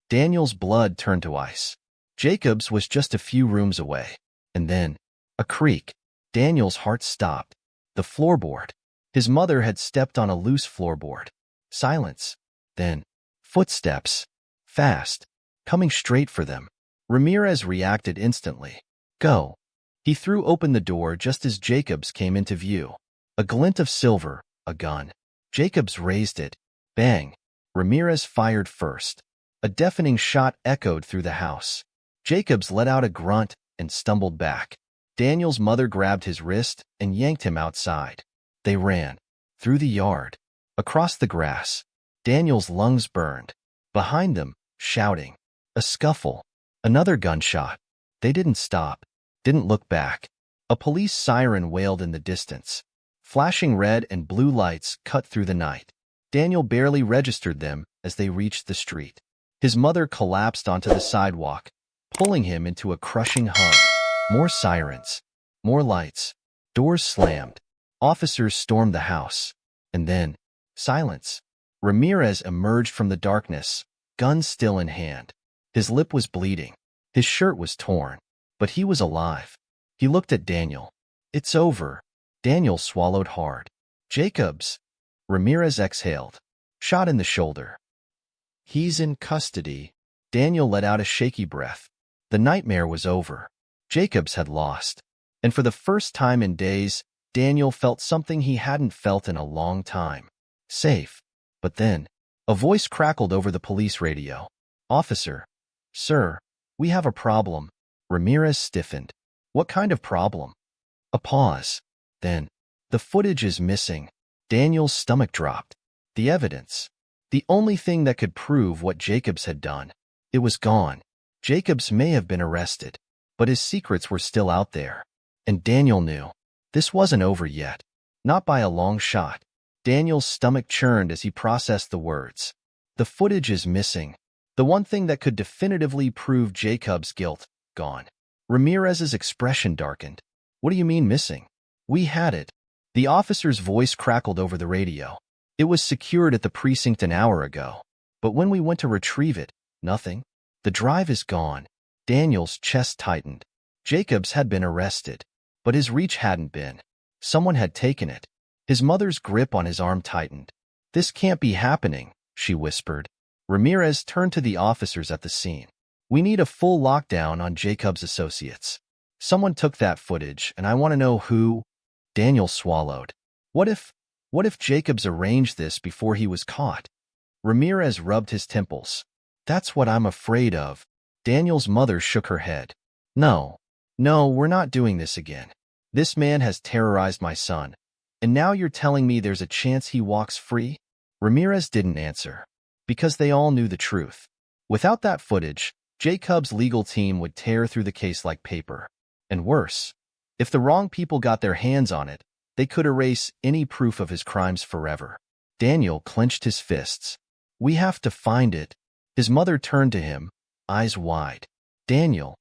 Daniel's blood turned to ice. Jacobs was just a few rooms away. And then, a creak. Daniel's heart stopped. The floorboard. His mother had stepped on a loose floorboard. Silence. Then, footsteps. Fast. Coming straight for them. Ramirez reacted instantly. "Go." He threw open the door just as Jacobs came into view. A glint of silver, a gun. Jacobs raised it. Bang. Ramirez fired first. A deafening shot echoed through the house. Jacobs let out a grunt and stumbled back. Daniel's mother grabbed his wrist and yanked him outside. They ran. Through the yard. Across the grass. Daniel's lungs burned. Behind them, shouting. A scuffle. Another gunshot. They didn't stop. Didn't look back. A police siren wailed in the distance. Flashing red and blue lights cut through the night. Daniel barely registered them as they reached the street. His mother collapsed onto the sidewalk, pulling him into a crushing hug. More sirens. More lights. Doors slammed. Officers stormed the house. And then, silence. Ramirez emerged from the darkness, gun still in hand. His lip was bleeding. His shirt was torn. But he was alive. He looked at Daniel. "It's over." Daniel swallowed hard. "Jacobs." Ramirez exhaled. Shot in the shoulder. "He's in custody." Daniel let out a shaky breath. The nightmare was over. Jacobs had lost. And for the first time in days, Daniel felt something he hadn't felt in a long time. Safe. But then, a voice crackled over the police radio. "Officer." "Sir, we have a problem." Ramirez stiffened. "What kind of problem?" A pause. Then, "The footage is missing." Daniel's stomach dropped. The evidence. The only thing that could prove what Jacobs had done. It was gone. Jacobs may have been arrested, but his secrets were still out there. And Daniel knew. This wasn't over yet. Not by a long shot. Daniel's stomach churned as he processed the words. The footage is missing. The one thing that could definitively prove Jacobs' guilt, gone. Ramirez's expression darkened. "What do you mean missing?" "We had it." The officer's voice crackled over the radio. "It was secured at the precinct an hour ago. But when we went to retrieve it, nothing. The drive is gone." Daniel's chest tightened. Jacobs had been arrested. But his reach hadn't been. Someone had taken it. His mother's grip on his arm tightened. "This can't be happening," she whispered. Ramirez turned to the officers at the scene. "We need a full lockdown on Jacobs' associates. Someone took that footage, and I want to know who." Daniel swallowed. What if Jacobs arranged this before he was caught? Ramirez rubbed his temples. "That's what I'm afraid of." Daniel's mother shook her head. No, we're not doing this again. This man has terrorized my son. And now you're telling me there's a chance he walks free?" Ramirez didn't answer. because they all knew the truth. Without that footage, Jacob's legal team would tear through the case like paper. And worse, if the wrong people got their hands on it, they could erase any proof of his crimes forever. Daniel clenched his fists. We have to find it. His mother turned to him, eyes wide. Daniel.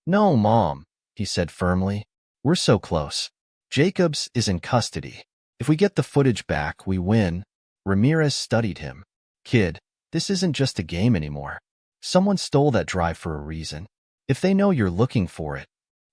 No, Mom, he said firmly. We're so close. Jacobs is in custody. If we get the footage back, we win. Ramirez studied him. Kid, this isn't just a game anymore. Someone stole that drive for a reason. If they know you're looking for it.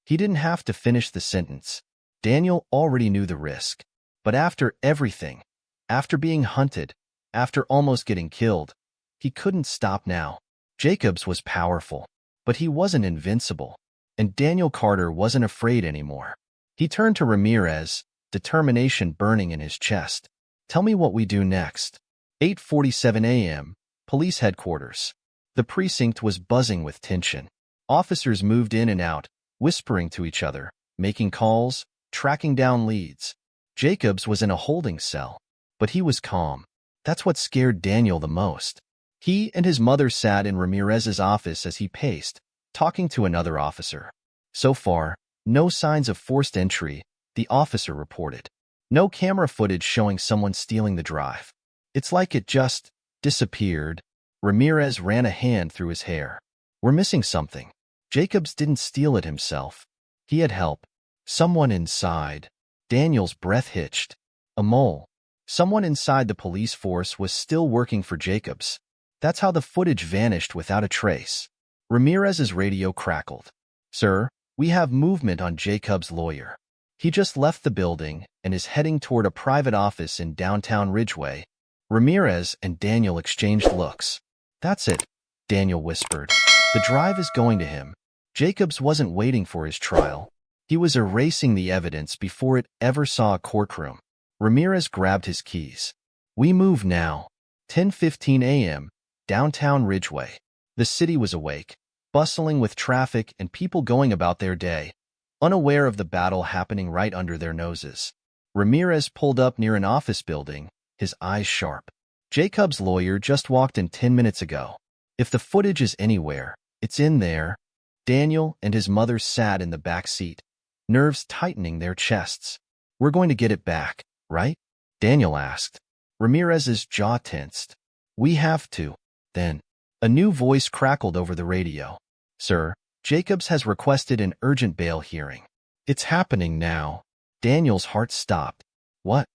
He didn't have to finish the sentence. Daniel already knew the risk. But after everything, after being hunted, after almost getting killed, he couldn't stop now. Jacobs was powerful, but he wasn't invincible. And Daniel Carter wasn't afraid anymore. He turned to Ramirez, determination burning in his chest. Tell me what we do next. 8:47 a.m., police headquarters. The precinct was buzzing with tension. Officers moved in and out, whispering to each other, making calls, tracking down leads. Jacobs was in a holding cell, but he was calm. That's what scared Daniel the most. He and his mother sat in Ramirez's office as he paced, talking to another officer. So far, no signs of forced entry, the officer reported. No camera footage showing someone stealing the drive. It's like it just disappeared. Ramirez ran a hand through his hair. We're missing something. Jacobs didn't steal it himself. He had help. Someone inside. Daniel's breath hitched. A mole. Someone inside the police force was still working for Jacobs. That's how the footage vanished without a trace. Ramirez's radio crackled. Sir, we have movement on Jacobs' lawyer. He just left the building and is heading toward a private office in downtown Ridgeway. Ramirez and Daniel exchanged looks. That's it, Daniel whispered. The drive is going to him. Jacobs wasn't waiting for his trial. He was erasing the evidence before it ever saw a courtroom. Ramirez grabbed his keys. We move now. 10:15 a.m., downtown Ridgeway. The city was awake, bustling with traffic and people going about their day, unaware of the battle happening right under their noses. Ramirez pulled up near an office building, his eyes sharp. Jacob's lawyer just walked in 10 minutes ago. If the footage is anywhere, it's in there. Daniel and his mother sat in the back seat, nerves tightening their chests. We're going to get it back, right? Daniel asked. Ramirez's jaw tensed. We have to. Then, a new voice crackled over the radio. Sir, Jacobs has requested an urgent bail hearing. It's happening now. Daniel's heart stopped. What?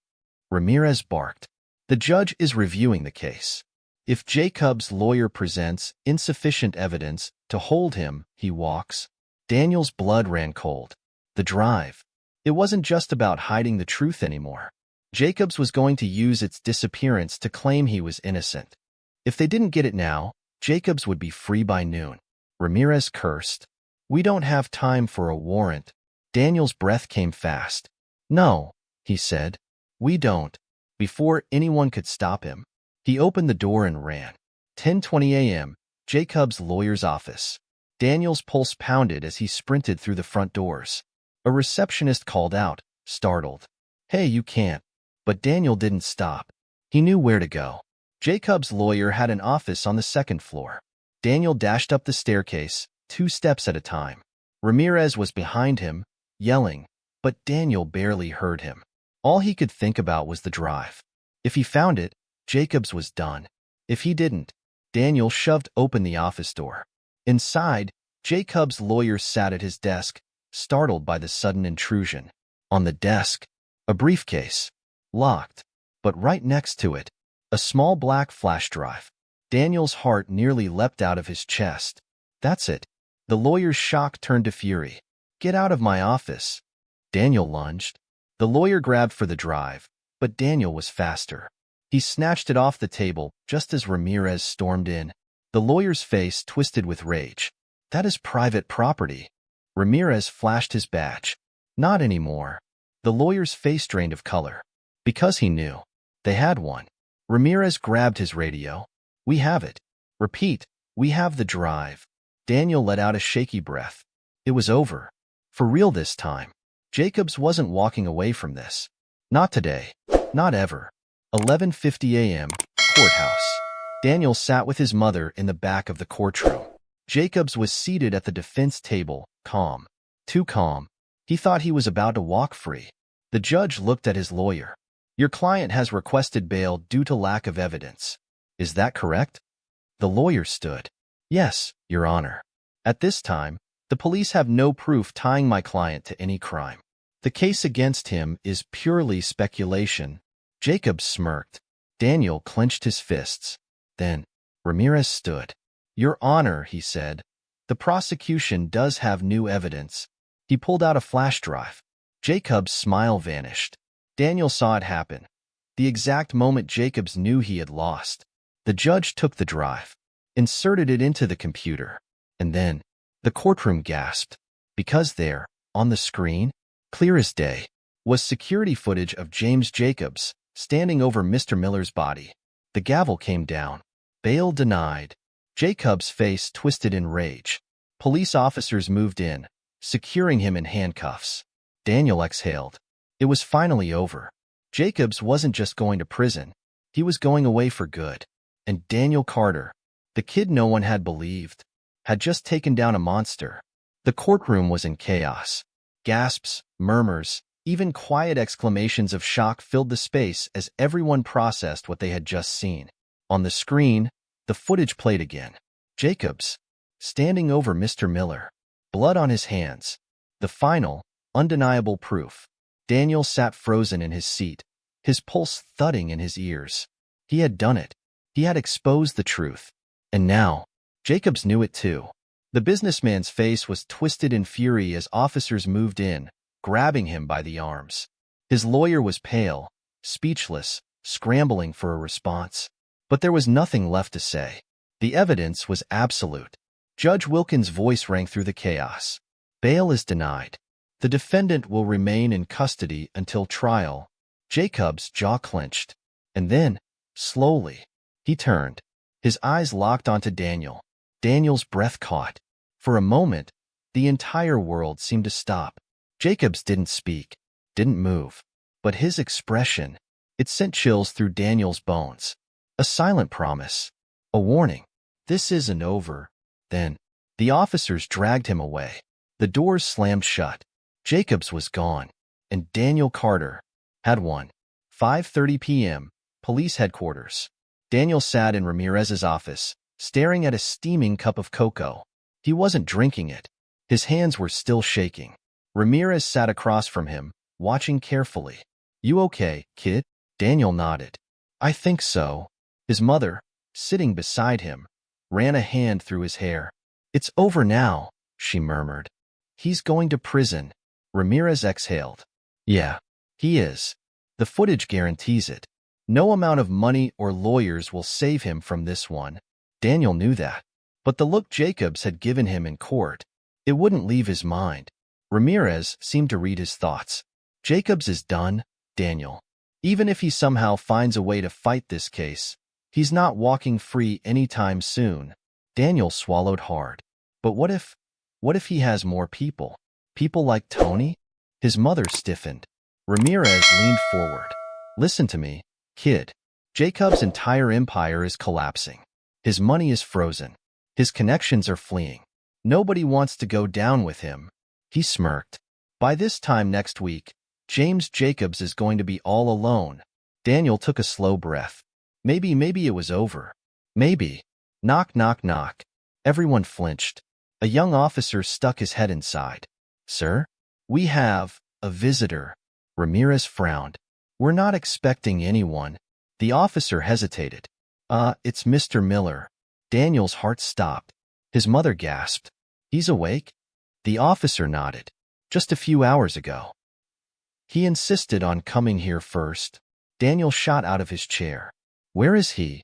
Ramirez barked. The judge is reviewing the case. If Jacobs' lawyer presents insufficient evidence to hold him, he walks. Daniel's blood ran cold. The drive. It wasn't just about hiding the truth anymore. Jacobs was going to use its disappearance to claim he was innocent. If they didn't get it now, Jacobs would be free by noon. Ramirez cursed. We don't have time for a warrant. Daniel's breath came fast. No, he said. We don't. Before anyone could stop him, he opened the door and ran. 10:20 a.m., Jacobs' lawyer's office. Daniel's pulse pounded as he sprinted through the front doors. A receptionist called out, startled. Hey, you can't. But Daniel didn't stop. He knew where to go. Jacobs' lawyer had an office on the second floor. Daniel dashed up the staircase, 2 steps at a time. Ramirez was behind him, yelling, but Daniel barely heard him. All he could think about was the drive. If he found it, Jacobs was done. If he didn't, Daniel shoved open the office door. Inside, Jacobs' lawyer sat at his desk, startled by the sudden intrusion. On the desk, a briefcase. Locked, but right next to it, a small black flash drive. Daniel's heart nearly leapt out of his chest. That's it. The lawyer's shock turned to fury. Get out of my office. Daniel lunged. The lawyer grabbed for the drive, but Daniel was faster. He snatched it off the table just as Ramirez stormed in. The lawyer's face twisted with rage. That is private property. Ramirez flashed his badge. Not anymore. The lawyer's face drained of color. Because he knew. They had one. Ramirez grabbed his radio. We have it. Repeat, we have the drive. Daniel let out a shaky breath. It was over. For real this time. Jacobs wasn't walking away from this. Not today. Not ever. 11:50 a.m., courthouse. Daniel sat with his mother in the back of the courtroom. Jacobs was seated at the defense table, calm. Too calm. He thought he was about to walk free. The judge looked at his lawyer. Your client has requested bail due to lack of evidence. Is that correct? The lawyer stood. Yes, Your Honor. At this time, the police have no proof tying my client to any crime. The case against him is purely speculation. Jacobs smirked. Daniel clenched his fists. Then, Ramirez stood. Your Honor, he said, the prosecution does have new evidence. He pulled out a flash drive. Jacobs' smile vanished. Daniel saw it happen. The exact moment Jacobs knew he had lost. The judge took the drive, inserted it into the computer, and then the courtroom gasped, because there, on the screen, clear as day, was security footage of James Jacobs standing over Mr. Miller's body. The gavel came down. Bail denied. Jacobs' face twisted in rage. Police officers moved in, securing him in handcuffs. Daniel exhaled. It was finally over. Jacobs wasn't just going to prison. He was going away for good. And Daniel Carter, the kid no one had believed, had just taken down a monster. The courtroom was in chaos. Gasps, murmurs, even quiet exclamations of shock filled the space as everyone processed what they had just seen. On the screen, the footage played again. Jacobs, standing over Mr. Miller, blood on his hands. The final, undeniable proof. Daniel sat frozen in his seat, his pulse thudding in his ears. He had done it. He had exposed the truth. And now, Jacobs knew it too. The businessman's face was twisted in fury as officers moved in, grabbing him by the arms. His lawyer was pale, speechless, scrambling for a response. But there was nothing left to say. The evidence was absolute. Judge Wilkins' voice rang through the chaos. Bail is denied. The defendant will remain in custody until trial. Jacobs' jaw clenched. And then, slowly, he turned. His eyes locked onto Daniel. Daniel's breath caught. For a moment, the entire world seemed to stop. Jacobs didn't speak, didn't move. But his expression, it sent chills through Daniel's bones. A silent promise. A warning. This isn't over. Then, the officers dragged him away. The doors slammed shut. Jacobs was gone. And Daniel Carter had won. 5:30 p.m., police headquarters. Daniel sat in Ramirez's office, staring at a steaming cup of cocoa. He wasn't drinking it. His hands were still shaking. Ramirez sat across from him, watching carefully. You okay, kid? Daniel nodded. I think so. His mother, sitting beside him, ran a hand through his hair. It's over now, she murmured. He's going to prison. Ramirez exhaled. Yeah, he is. The footage guarantees it. No amount of money or lawyers will save him from this one. Daniel knew that. But the look Jacobs had given him in court, it wouldn't leave his mind. Ramirez seemed to read his thoughts. Jacobs is done, Daniel. Even if he somehow finds a way to fight this case, he's not walking free anytime soon. Daniel swallowed hard. But what if he has more people? People like Tony? His mother stiffened. Ramirez leaned forward. Listen to me, kid. Jacob's entire empire is collapsing. His money is frozen. His connections are fleeing. Nobody wants to go down with him. He smirked. By this time next week, James Jacobs is going to be all alone. Daniel took a slow breath. Maybe it was over. Maybe. Knock, knock, knock. Everyone flinched. A young officer stuck his head inside. Sir? We have a visitor. Ramirez frowned. We're not expecting anyone. The officer hesitated. It's Mr. Miller. Daniel's heart stopped. His mother gasped. He's awake? The officer nodded. Just a few hours ago. He insisted on coming here first. Daniel shot out of his chair. Where is he?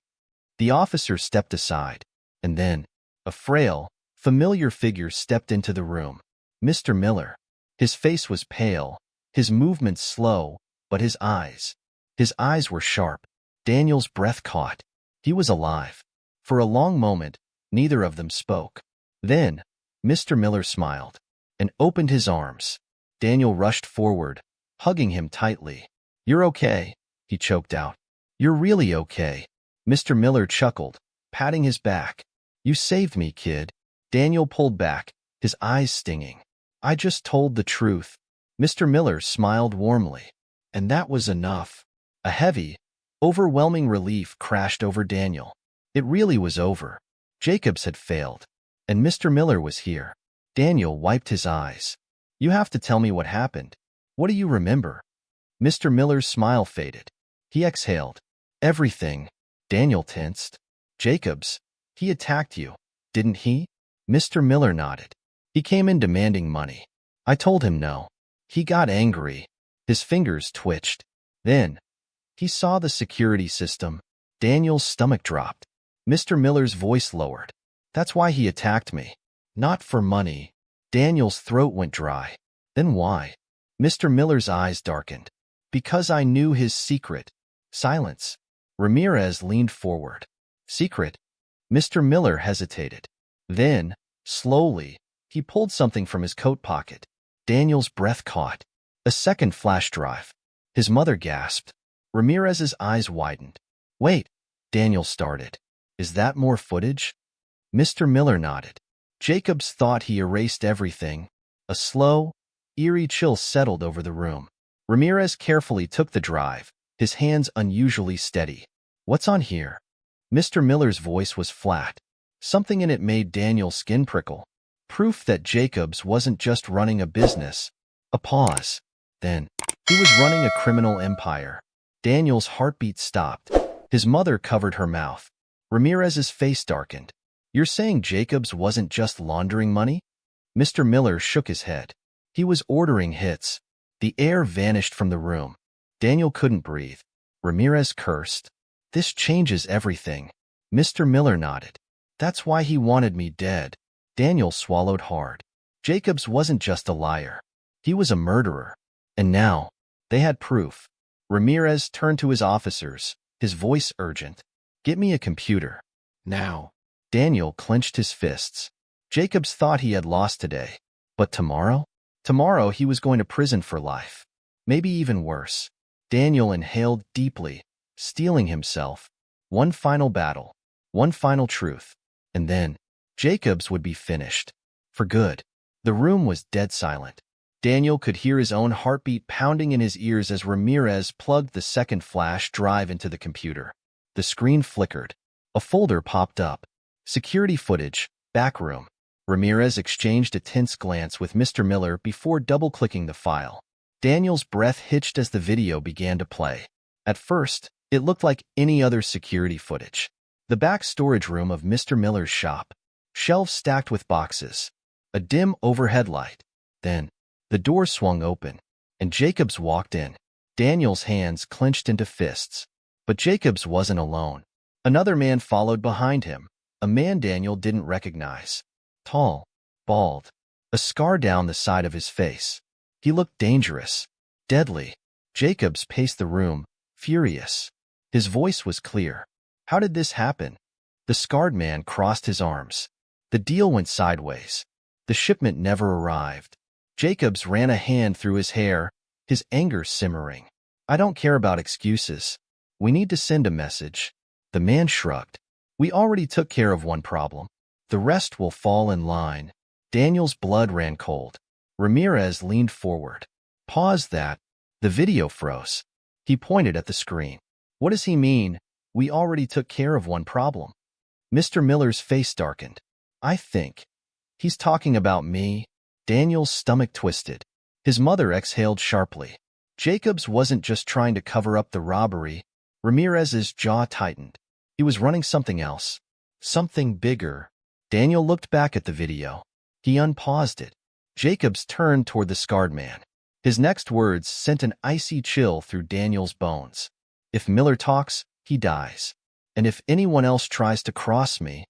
The officer stepped aside. And then, a frail, familiar figure stepped into the room. Mr. Miller. His face was pale, his movements slow, but his eyes were sharp. Daniel's breath caught. He was alive. For a long moment, neither of them spoke. Then, Mr. Miller smiled and opened his arms. Daniel rushed forward, hugging him tightly. You're okay, he choked out. You're really okay. Mr. Miller chuckled. patting his back. You saved me, kid. Daniel pulled back, his eyes stinging. I just told the truth. Mr. Miller smiled warmly. And that was enough. A heavy, overwhelming relief crashed over Daniel. It really was over. Jacobs had failed. And Mr. Miller was here. Daniel wiped his eyes. You have to tell me what happened. What do you remember? Mr. Miller's smile faded. He exhaled. Everything. Daniel tensed. Jacobs, he attacked you, didn't he? Mr. Miller nodded. He came in demanding money. I told him no. He got angry. His fingers twitched. Then, he saw the security system. Daniel's stomach dropped. Mr. Miller's voice lowered. That's why he attacked me. Not for money. Daniel's throat went dry. Then why? Mr. Miller's eyes darkened. Because I knew his secret. Silence. Ramirez leaned forward. Secret? Mr. Miller hesitated. Then, slowly, he pulled something from his coat pocket. Daniel's breath caught. A second flash drive. His mother gasped. Ramirez's eyes widened. Wait, Daniel started. Is that more footage? Mr. Miller nodded. Jacobs thought he erased everything. A slow, eerie chill settled over the room. Ramirez carefully took the drive, his hands unusually steady. What's on here? Mr. Miller's voice was flat. Something in it made Daniel's skin prickle. Proof that Jacobs wasn't just running a business. A pause. Then, he was running a criminal empire. Daniel's heartbeat stopped. His mother covered her mouth. Ramirez's face darkened. You're saying Jacobs wasn't just laundering money? Mr. Miller shook his head. He was ordering hits. The air vanished from the room. Daniel couldn't breathe. Ramirez cursed. This changes everything. Mr. Miller nodded. That's why he wanted me dead. Daniel swallowed hard. Jacobs wasn't just a liar. He was a murderer. And now, they had proof. Ramirez turned to his officers, his voice urgent. Get me a computer. Now. Daniel clenched his fists. Jacobs thought he had lost today. But tomorrow? Tomorrow he was going to prison for life. Maybe even worse. Daniel inhaled deeply, steeling himself. One final battle. One final truth. And then, Jacobs would be finished. For good. The room was dead silent. Daniel could hear his own heartbeat pounding in his ears as Ramirez plugged the second flash drive into the computer. The screen flickered. A folder popped up. Security footage, backroom. Ramirez exchanged a tense glance with Mr. Miller before double-clicking the file. Daniel's breath hitched as the video began to play. At first, it looked like any other security footage. The back storage room of Mr. Miller's shop. Shelves stacked with boxes. A dim overhead light. Then, the door swung open, and Jacobs walked in. Daniel's hands clenched into fists. But Jacobs wasn't alone. Another man followed behind him, a man Daniel didn't recognize. Tall, bald, a scar down the side of his face. He looked dangerous, deadly. Jacobs paced the room, furious. His voice was clear. How did this happen? The scarred man crossed his arms. The deal went sideways. The shipment never arrived. Jacobs ran a hand through his hair, his anger simmering. I don't care about excuses. We need to send a message. The man shrugged. We already took care of one problem. The rest will fall in line. Daniel's blood ran cold. Ramirez leaned forward. Pause that. The video froze. He pointed at the screen. What does he mean? We already took care of one problem. Mr. Miller's face darkened. I think he's talking about me. Daniel's stomach twisted. His mother exhaled sharply. Jacobs wasn't just trying to cover up the robbery. Ramirez's jaw tightened. He was running something else. Something bigger. Daniel looked back at the video. He unpaused it. Jacobs turned toward the scarred man. His next words sent an icy chill through Daniel's bones. If Miller talks, he dies. And if anyone else tries to cross me,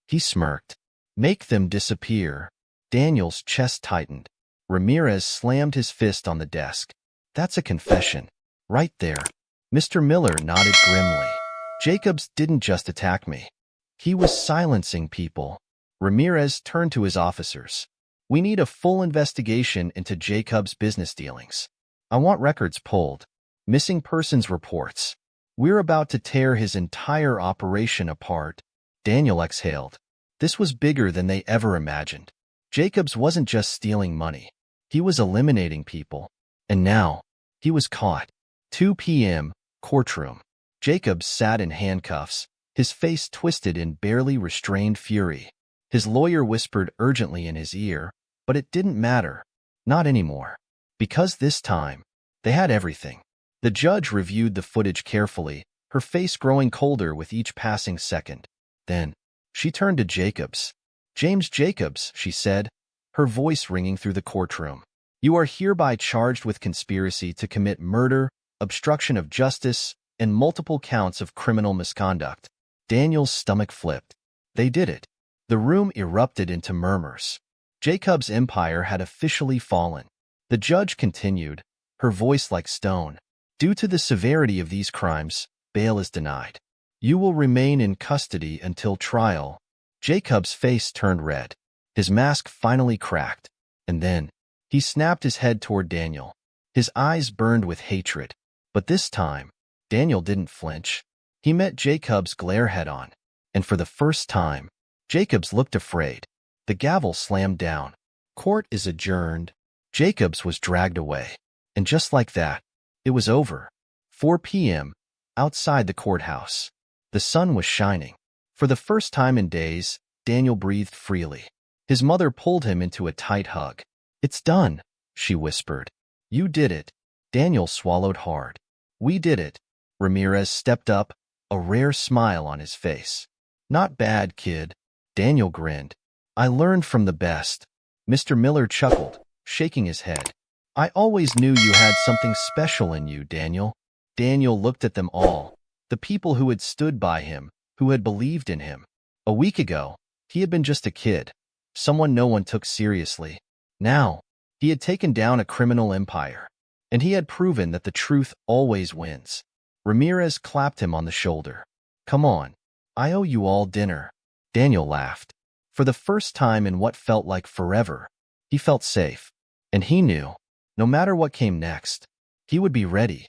he smirked. Make them disappear. Daniel's chest tightened. Ramirez slammed his fist on the desk. That's a confession. Right there. Mr. Miller nodded grimly. Jacobs didn't just attack me. He was silencing people. Ramirez turned to his officers. We need a full investigation into Jacobs' business dealings. I want records pulled. Missing persons reports. We're about to tear his entire operation apart. Daniel exhaled. This was bigger than they ever imagined. Jacobs wasn't just stealing money. He was eliminating people. And now, he was caught. 2 p.m., courtroom. Jacobs sat in handcuffs, his face twisted in barely restrained fury. His lawyer whispered urgently in his ear, but it didn't matter. Not anymore. Because this time, they had everything. The judge reviewed the footage carefully, her face growing colder with each passing second. Then, she turned to Jacobs. "James Jacobs," she said, her voice ringing through the courtroom. "You are hereby charged with conspiracy to commit murder, obstruction of justice, and multiple counts of criminal misconduct." Daniel's stomach flipped. They did it. The room erupted into murmurs. Jacobs' empire had officially fallen. The judge continued, her voice like stone. "Due to the severity of these crimes, bail is denied. You will remain in custody until trial." Jacobs' face turned red. His mask finally cracked. And then, he snapped his head toward Daniel. His eyes burned with hatred. But this time, Daniel didn't flinch. He met Jacobs' glare head-on. And for the first time, Jacobs looked afraid. The gavel slammed down. Court is adjourned. Jacobs was dragged away. And just like that, it was over. 4 p.m., outside the courthouse. The sun was shining. For the first time in days, Daniel breathed freely. His mother pulled him into a tight hug. "It's done," she whispered. "You did it." Daniel swallowed hard. "We did it." Ramirez stepped up, a rare smile on his face. "Not bad, kid." Daniel grinned. "I learned from the best." Mr. Miller chuckled, shaking his head. "I always knew you had something special in you, Daniel." Daniel looked at them all, the people who had stood by him, who had believed in him. A week ago, he had been just a kid, someone no one took seriously. Now, he had taken down a criminal empire, and he had proven that the truth always wins. Ramirez clapped him on the shoulder. "Come on, I owe you all dinner." Daniel laughed. For the first time in what felt like forever, he felt safe. And he knew, no matter what came next, he would be ready.